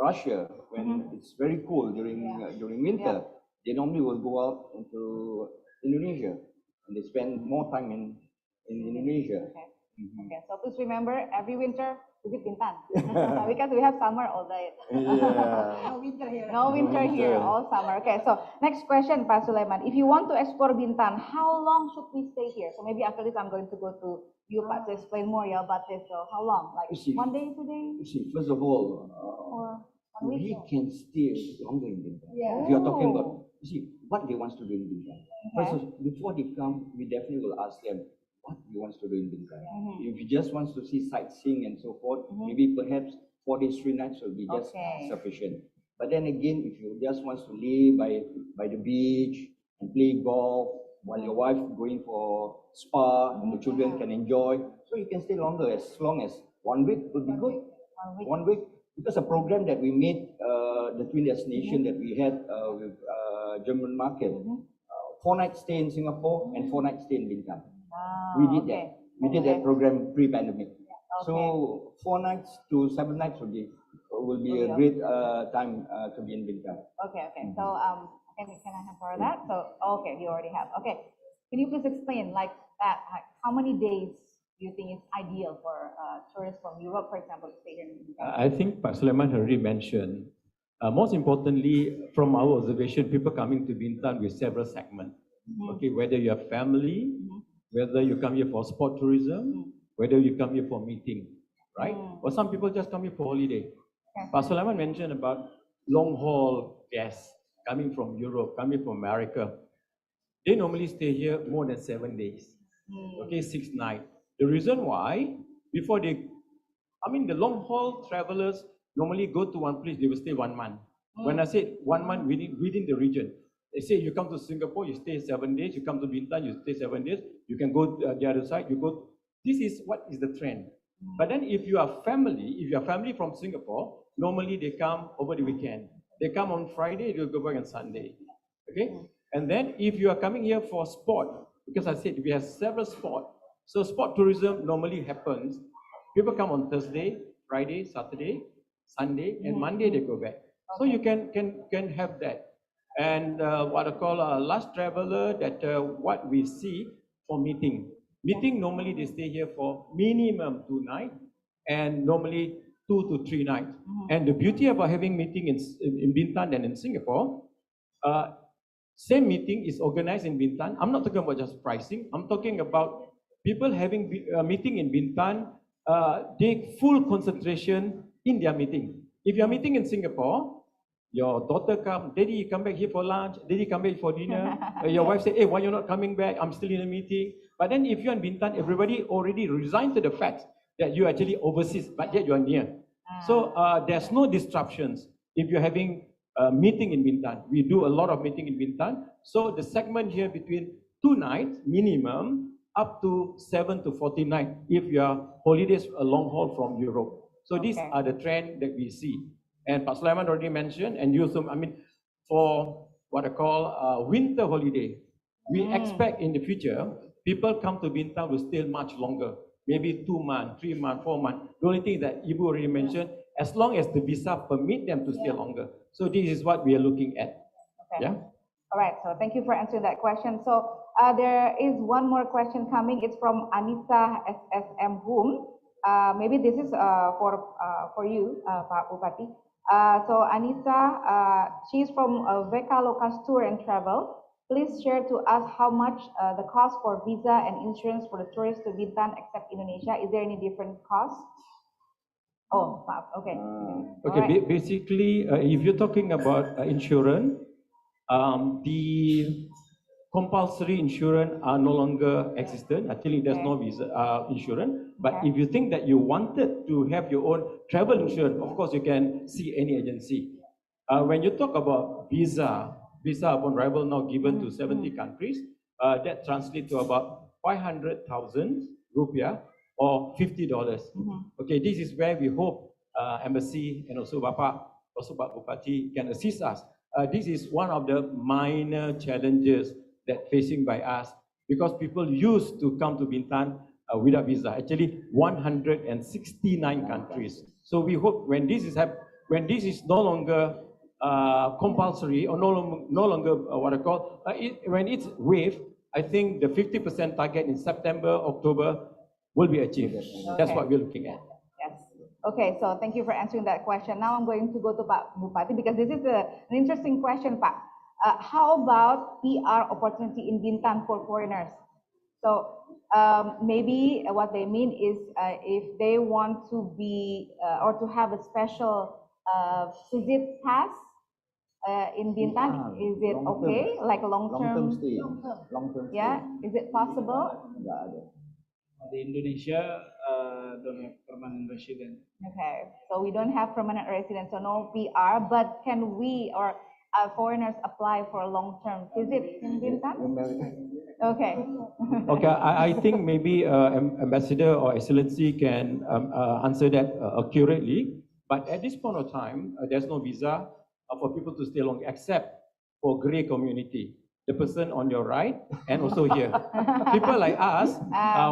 Russia when it's very cold during winter. They normally will go out into Indonesia and they spend more time in Indonesia. Okay, so please remember, every winter visit Bintan because we have summer all day. No winter here. No winter here, all summer. Okay, so next question, Pak Sulaiman. If you want to explore Bintan, how long should we stay here? So maybe after this, I'm going to go to you, Pak, to explain more about this. So how long? Like 1 day, 2 days? You see, first of all, Or 1 week? we can stay longer in Bintan. Yeah. If you are talking about, you see, what they want to do in Bintan. Okay. First, before they come, we definitely will ask them what he wants to do in Bintan. If he just wants to see sightseeing and so forth, maybe perhaps 4 days, 3 nights will be just sufficient. But then again, if you just want to lay by the beach and play golf while your wife going for spa and the children can enjoy, so you can stay longer, as long as 1 week would be good. 1 week, because a program that we made, the twin destination that we had with German market, 4 nights stay in Singapore and 4 nights stay in Bintan. We did that. We did that program pre-pandemic. So 4 nights to 7 nights will be a great time to be in Bintan. Okay. So can I have for that? So okay, you already have. Okay, can you please explain like that? Like, how many days do you think is ideal for tourists from Europe, for example, to stay here in Bintan? I think Pak Sulaiman already mentioned. Most importantly, from our observation, people coming to Bintan with several segments. Okay, whether you have family, whether you come here for sport tourism, whether you come here for meeting, right? Or some people just come here for holiday. Pak Sulaiman mentioned about long haul guests coming from Europe, coming from America. They normally stay here more than 7 days, okay, 6 nights. The reason why, the long haul travelers normally go to one place, they will stay 1 month. When I say 1 month within the region, they say you come to Singapore, you stay 7 days, you come to Bintan, you stay 7 days, you can go the other side, this is what is the trend. But then if you are family from Singapore, normally they come over the weekend. They come on Friday, they'll go back on Sunday, okay? And then if you are coming here for sport, because I said we have several sport, so sport tourism normally happens, people come on Thursday, Friday, Saturday, Sunday, and Monday they go back. So you can have that. And what I call a last traveler, that what we see for meeting. Meeting, normally they stay here for minimum 2 nights and normally 2 to 3 nights. And the beauty about having meeting in Bintan and in Singapore, same meeting is organized in Bintan. I'm not talking about just pricing. I'm talking about people having a meeting in Bintan, they full concentration in their meeting. If you're meeting in Singapore, your daughter come, daddy, come back here for lunch, daddy, come back for dinner. Your wife say, hey, why you're not coming back? I'm still in a meeting. But then if you're in Bintan, everybody already resigned to the fact that you're actually overseas, but yet you're near. So there's no disruptions if you're having a meeting in Bintan. We do a lot of meeting in Bintan. So the segment here between 2 nights minimum up to 7 to 14 nights if your holidays a long haul from Europe. So these are the trends that we see. And Pak Sulaiman already mentioned, and you also, for what I call winter holiday, we expect in the future, people come to Bintan will stay much longer, maybe 2 months, 3 months, 4 months. The only thing that Ibu already mentioned, as long as the visa permit them to stay longer. So this is what we are looking at. Okay. Yeah. All right, so thank you for answering that question. So there is one more question coming. It's from Anissa SSM Hum. Maybe this is for you, Pak Bupati. So Anissa, she's from Veka Lokas Tour and Travel. Please share to us how much the cost for visa and insurance for the tourists to Bintan except Indonesia. Is there any different cost? Oh, okay. Okay, Alright. basically, if you're talking about insurance, the compulsory insurance are no longer existent. Actually, there's no visa insurance. But if you think that you wanted to have your own travel insurance, of course, you can see any agency. When you talk about visa upon arrival now given to 70 countries, that translates to about 500,000 rupiah or $50. Okay, this is where we hope embassy and also Bapak, also Pak Bupati can assist us. This is one of the minor challenges that facing by us because people used to come to Bintan without visa. Actually, 169 countries. So we hope when this is no longer compulsory or no longer what I call when it's waived, I think the 50% target in September, October will be achieved. That's what we're looking at. Yes. Okay, so thank you for answering that question. Now I'm going to go to Pak Bupati because this is an interesting question, Pak. How about PR opportunity in Bintan for foreigners? So maybe what they mean is if they want to be or to have a special visit pass in Bintan, is it okay? Like a long-term stay. Long-term stay. Yeah, is it possible? Di Indonesia don't have permanent resident. Okay, so we don't have permanent residence, so no PR, but can we or foreigners apply for a long-term visit in Bintan? Okay. Okay, I think maybe Ambassador or Excellency can answer that accurately. But at this point of time, there's no visa for people to stay long, except for grey community. The person on your right and also here. People like us,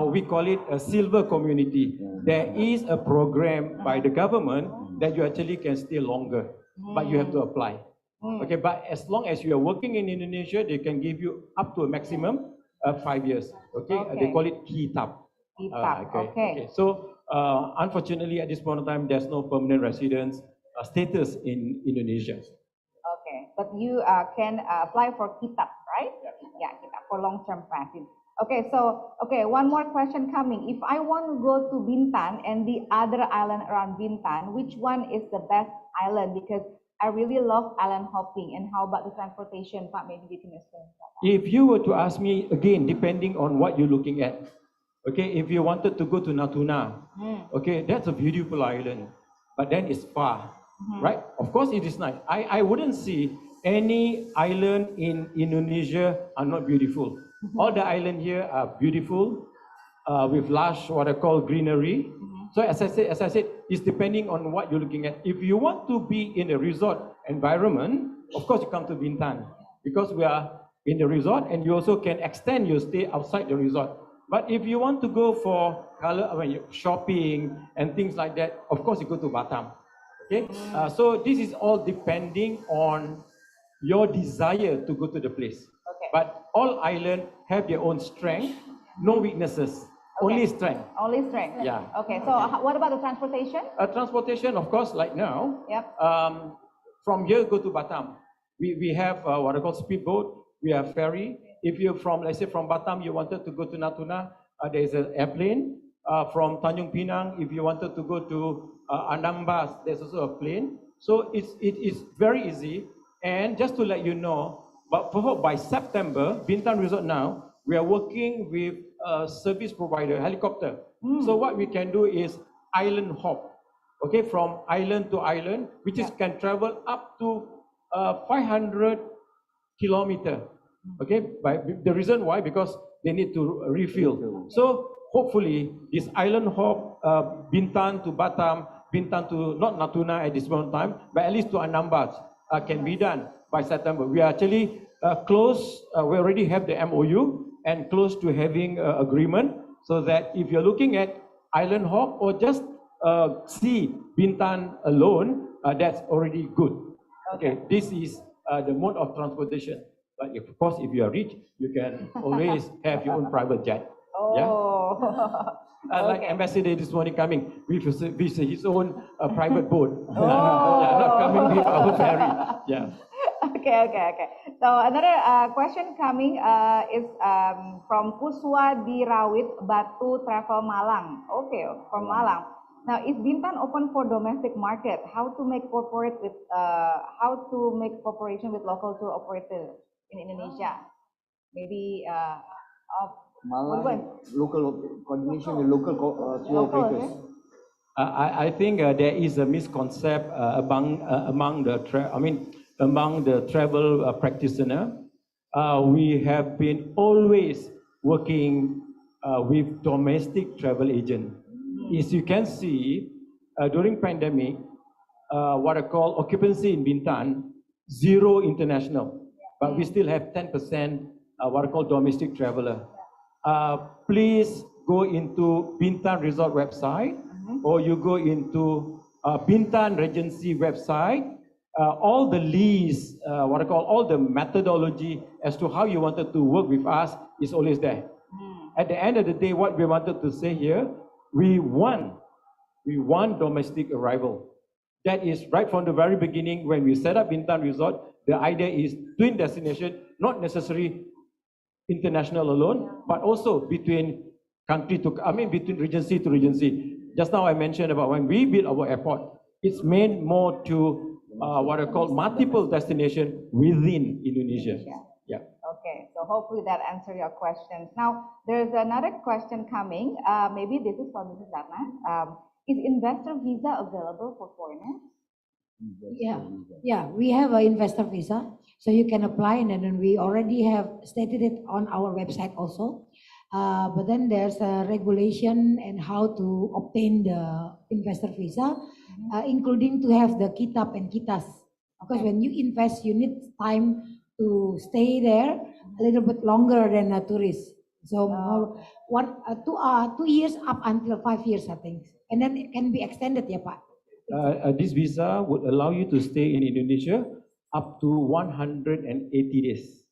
we call it a silver community. There is a program by the government that you actually can stay longer, but you have to apply. Okay, but as long as you are working in Indonesia, they can give you up to a maximum of 5 years. Okay, they call it kitab. Okay. So unfortunately, at this point of time, there's no permanent residence status in Indonesia. Okay, but you can apply for kitab, right? Yeah, kitab for long-term passing. Okay, so one more question coming. If I want to go to Bintan and the other island around Bintan, which one is the best island? Because I really love island hopping. And how about the transportation part? Maybe you can explain that. If you were to ask me again, depending on what you're looking at, okay, if you wanted to go to Natuna, okay, that's a beautiful island, but then it's far, right? Of course, it is nice. I wouldn't see any island in Indonesia are not beautiful. All the islands here are beautiful, with lush, what I call greenery. So as I said, it's depending on what you're looking at. If you want to be in a resort environment, of course you come to Bintan because we are in the resort, and you also can extend your stay outside the resort. But if you want to go for shopping and things like that, of course you go to Batam. Okay, so this is all depending on your desire to go to the place. Okay. But all islands have their own strength, no weaknesses. Only strength. Only strength. Yeah. Okay. So what about the transportation? Transportation, of course, like now. Yep. From here go to Batam. We have what I call speedboat. We have ferry. If you're from, let's say, from Batam, you wanted to go to Natuna, there is an airplane. From Tanjung Pinang, if you wanted to go to Anambas, there's also a plane. So it is very easy. And just to let you know, but by September, Bintan Resort now, we are working with a service provider, helicopter. So what we can do is island hop, okay, from island to island, which is can travel up to 500 kilometers. Okay, the reason why, because they need to refill. So hopefully this island hop, Bintan to Batam, Bintan to not Natuna at this point in time, but at least to Anambas, can be done by September. We are actually close. We already have the MOU and close to having agreement, so that if you're looking at island hop or just see Bintan alone, that's already good. Okay, this is the mode of transportation. But of course, if you are rich, you can always have your own private jet. Yeah. Oh, Like okay. Ambassador this morning coming with his own private boat. Oh. Yeah, not coming with our ferry. Yeah. Okay. So another question coming is from Puswa Dirawit Batu Travel Malang. Okay, from Malang. Now, is Bintan open for domestic market? How to make cooperation with local tour operators in Indonesia? Maybe Malang, local coordination with local tour operators. okay. I think there is a misconcept among the travel practitioner. We have been always working with domestic travel agent. As you can see, during pandemic, what I call occupancy in Bintan, zero international, but we still have 10% what I call domestic traveler. Please go into Bintan Resort website, or you go into Bintan Regency website. All the lease, what I call all the methodology as to how you wanted to work with us is always there. At the end of the day, what we wanted to say here, we want domestic arrival. That is right from the very beginning when we set up Bintan Resort. The idea is twin destination, not necessarily international alone, but also between between Regency to Regency. Just now I mentioned about when we build our airport, it's meant more to what I call multiple destination within Indonesia. Yeah. Okay, so hopefully that answers your questions. Now, there's another question coming. Maybe this is for Mrs. Ratna. Is investor visa available for foreigners? Yeah, we have an investor visa, so you can apply, and then we already have stated it on our website also. But then there's a regulation and how to obtain the investor visa, including to have the kitab and kitas. Because when you invest, you need time to stay there a little bit longer than a tourist. So more, 2 years up until 5 years, I think, and then it can be extended, yeah, Pak. This visa would allow you to stay in Indonesia up to 180 days.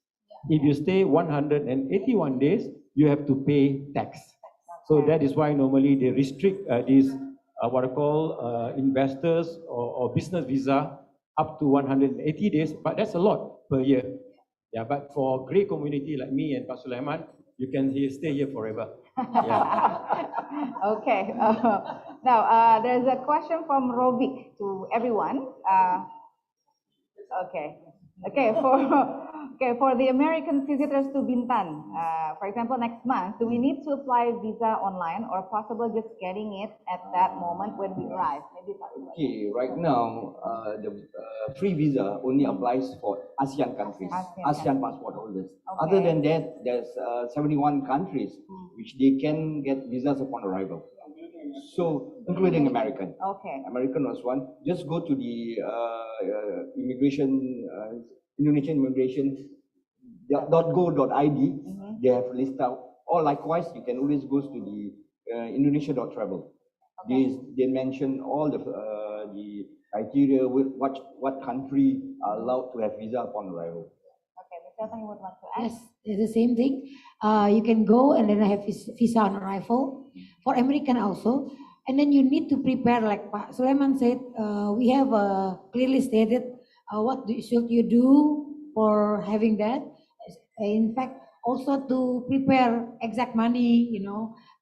If you stay 181 days, you have to pay tax. So that is why normally they restrict these what I call investors or business visa up to 180 days, but that's a lot per year. Yeah, but for great community like me and Pak Sulaiman, you can stay here forever. Yeah. Okay. Now, there's a question from Rovik to everyone. For the American visitors to Bintan, for example, next month, do we need to apply visa online or possible just getting it at that moment when we arrive? Maybe Okay, right now, the free visa only applies for ASEAN countries, ASEAN passport holders. Okay. Other than that, there's 71 countries which they can get visas upon arrival. So, including American. Okay. American was one. Just go to the Indonesian immigration .go.id. They have listed out. Or likewise, you can always go to the Indonesia.travel. Okay. They mention all the criteria with what country are allowed to have visa upon arrival. Okay, Mr. Tan, you would want to add? Yes, it's the same thing. You can go and then have visa on arrival for American also. And then you need to prepare, like Pak Sulaiman said, we have clearly stated should you do for having that. In fact, also to prepare exact money,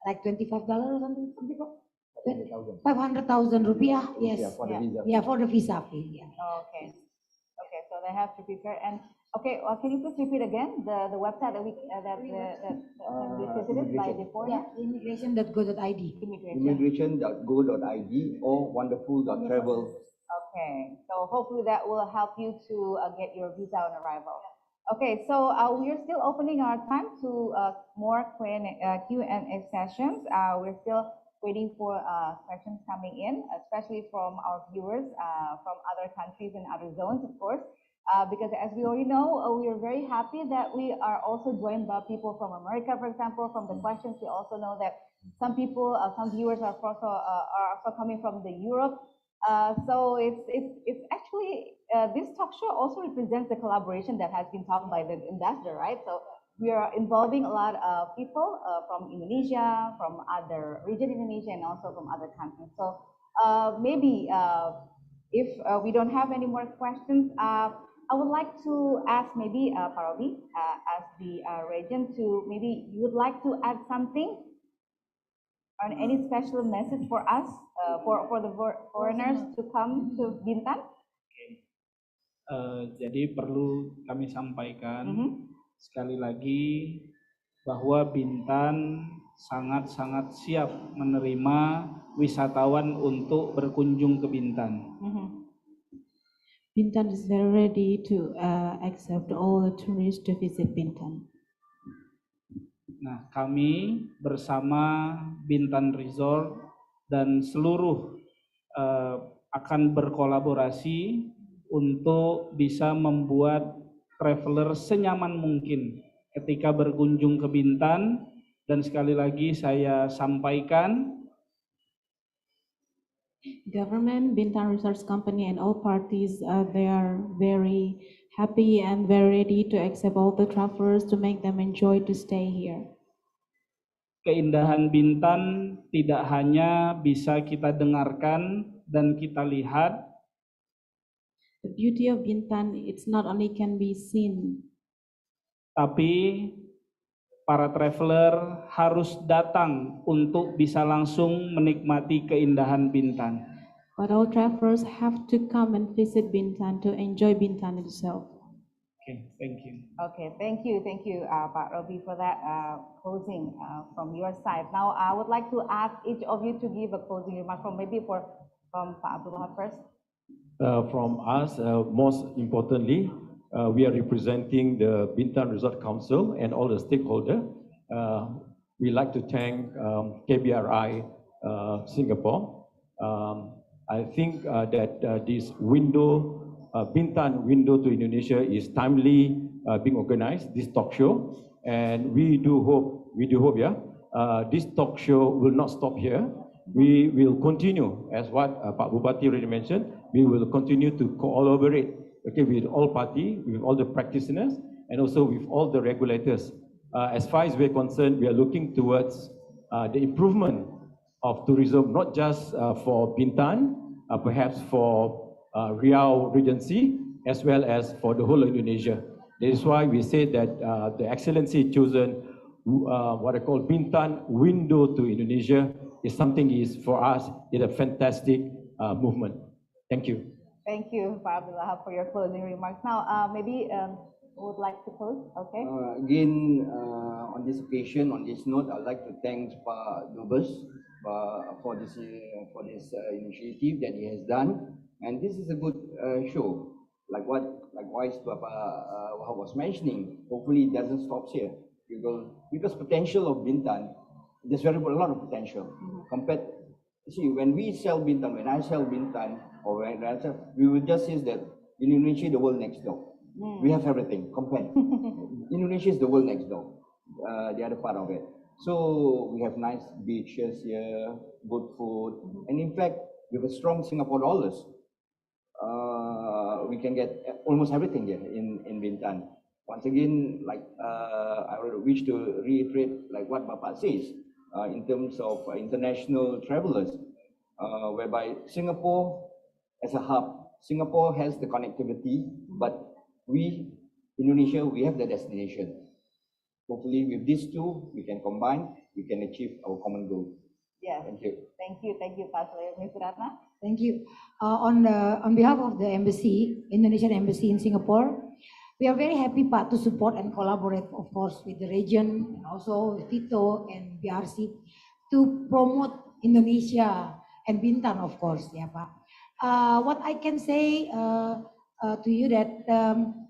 like $25 or something. 500,000 rupiah, yes. Yeah, for the visa. Yeah, for the visa fee. Yeah. Okay. Okay, so they have to prepare. And okay, can you please repeat again the website that we visited by before? Yeah, immigration.go.id. Immigration.go.id or wonderful.travel. Okay, so hopefully that will help you to get your visa on arrival. Okay, so we are still opening our time to more Q&A sessions. We're still waiting for questions coming in, especially from our viewers from other countries and other zones, of course. Because as we already know, we are very happy that we are also joined by people from America, for example. From the questions, we also know that some people, some viewers are also coming from the Europe. So it's actually this talk show also represents the collaboration that has been talked by the ambassador, right? So we are involving a lot of people from Indonesia, from other region in Indonesia, and also from other countries. So maybe if we don't have any more questions, I would like to ask maybe Parobi, as the regent, to maybe you would like to add something or any special message for us, for the foreigners to come to Bintan? Jadi perlu kami sampaikan sekali lagi bahwa Bintan sangat-sangat siap menerima wisatawan untuk berkunjung ke Bintan. Bintan is very ready to accept all the tourists to visit Bintan. Nah, kami bersama Bintan Resort dan seluruh akan berkolaborasi untuk bisa membuat traveler senyaman mungkin ketika berkunjung ke Bintan. Dan sekali lagi saya sampaikan, government, Bintan Resorts Company, and all parties, they are very happy and very ready to accept all the travelers to make them enjoy to stay here. Keindahan Bintan tidak hanya bisa kita dengarkan dan kita lihat. The beauty of Bintan, it's not only can be seen, tapi para traveler harus datang untuk bisa langsung menikmati keindahan Bintan. But all travelers have to come and visit Bintan to enjoy Bintan itself. Okay, thank you. Okay, thank you, Pak Robi, for that closing from your side. Now, I would like to ask each of you to give a closing remark from Pak Abdullah first. From us, most importantly, we are representing the Bintan Resort Council and all the stakeholders. We like to thank KBRI Singapore. I think that this window, Bintan window to Indonesia, is timely being organized, this talk show, and we do hope, this talk show will not stop here. We will continue, as what Pak Bupati already mentioned, we will continue to collaborate, okay, with all parties, with all the practitioners, and also with all the regulators. As far as we're concerned, we are looking towards the improvement of tourism, not just for Bintan, perhaps for Riau Regency, as well as for the whole of Indonesia. That is why we say that the excellency chosen, what I call Bintan window to Indonesia, is something for us, is a fantastic movement. Thank you. Thank you, Pak Abdullah, for your closing remarks. Now, maybe would like to close, okay? Again, on this occasion, on this note, I'd like to thank Pak Dubes for this initiative that he has done. And this is a good show, likewise Papa was mentioning. Hopefully it doesn't stop here, because potential of Bintan, there's a lot of potential. Compared, see, when we sell Bintan, when I sell Bintan, or when I sell, we will just say that in Indonesia, the world next door. We have everything compared. Indonesia is the world next door, the other part of it. So we have nice beaches here, good food, and in fact, with a strong Singapore dollars, we can get almost everything here in Bintan. Once again, I wish to reiterate like what Bapak says in terms of international travelers, whereby Singapore as a hub, Singapore has the connectivity, but we, Indonesia, we have the destination. Hopefully with these two, we can combine, we can achieve our common goal. Yes. Thank you. Thank you, Pak Soleil. Ms. Ratna? Thank you. On behalf of the embassy, Indonesian Embassy in Singapore, we are very happy, Pak, to support and collaborate, of course, with the region and also with Tito and BRC to promote Indonesia and Bintan, of course, yeah, Pak. What I can say to you that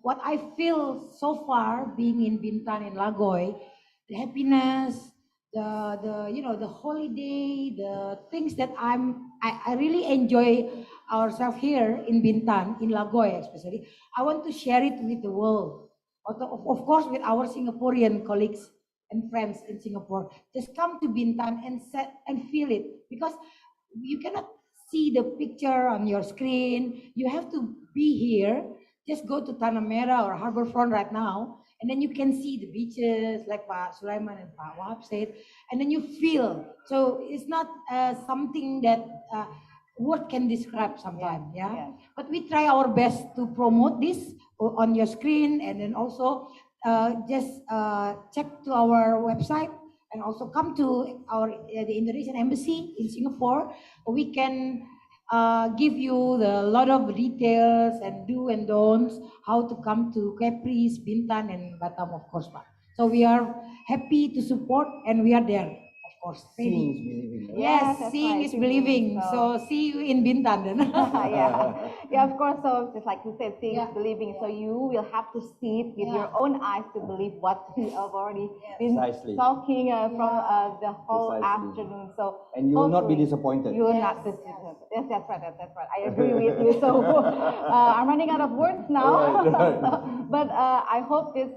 what I feel so far being in Bintan in Lagoy, the happiness, the holiday, the things that I really enjoy ourselves here in Bintan, in Lagoy especially. I want to share it with the world, of course with our Singaporean colleagues and friends in Singapore, just come to Bintan and feel it, because you cannot see the picture on your screen. You have to be here. Just go to Tanah Merah or Harbourfront right now, and then you can see the beaches, like Pak Sulaiman and Pak Wahab said, and then you feel. So it's not something that word can describe sometimes, yeah. But we try our best to promote this on your screen, and then also just check to our website, and also come to our the Indonesian embassy in Singapore. We can give you the lot of details and do and don'ts, how to come to Caprice, Bintan, and Batam, of course, Pak. So we are happy to support, and we are there, of course. Seeing is believing. Right? Yes, That's seeing right, is believing. So see you in Bintan then. Yeah, of course. So just like you said, seeing is believing. So you will have to see it with your own eyes to believe what we have already been Precisely. talking from the whole Precisely. afternoon. So And you will not be hopefully disappointed. You will not be disappointed. Yes, that's right. That's right. I agree with you. So I'm running out of words now. But I hope this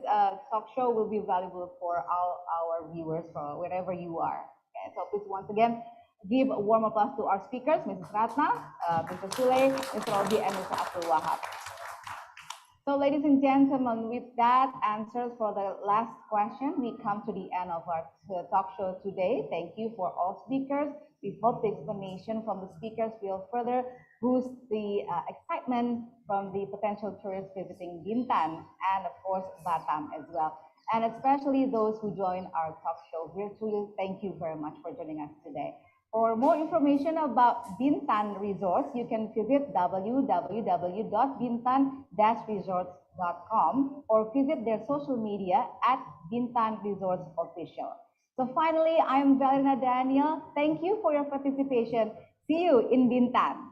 talk show will be valuable for all our viewers from wherever you are. Okay, so please once again give a warm applause to our speakers, Mrs. Ratna, Mr. Sule, Mr. Robi, and Mr. Abdul Wahab. So ladies and gentlemen, with that answers for the last question, we come to the end of our talk show today. Thank you for all speakers. We hope the explanation from the speakers will further boost the excitement from the potential tourists visiting Bintan and of course Batam as well. And especially those who join our talk show virtually, thank you very much for joining us today. For more information about Bintan Resorts, you can visit www.bintan-resorts.com or visit their social media at Bintan Resorts Official. So finally, I am Valerina Daniel. Thank you for your participation. See you in Bintan.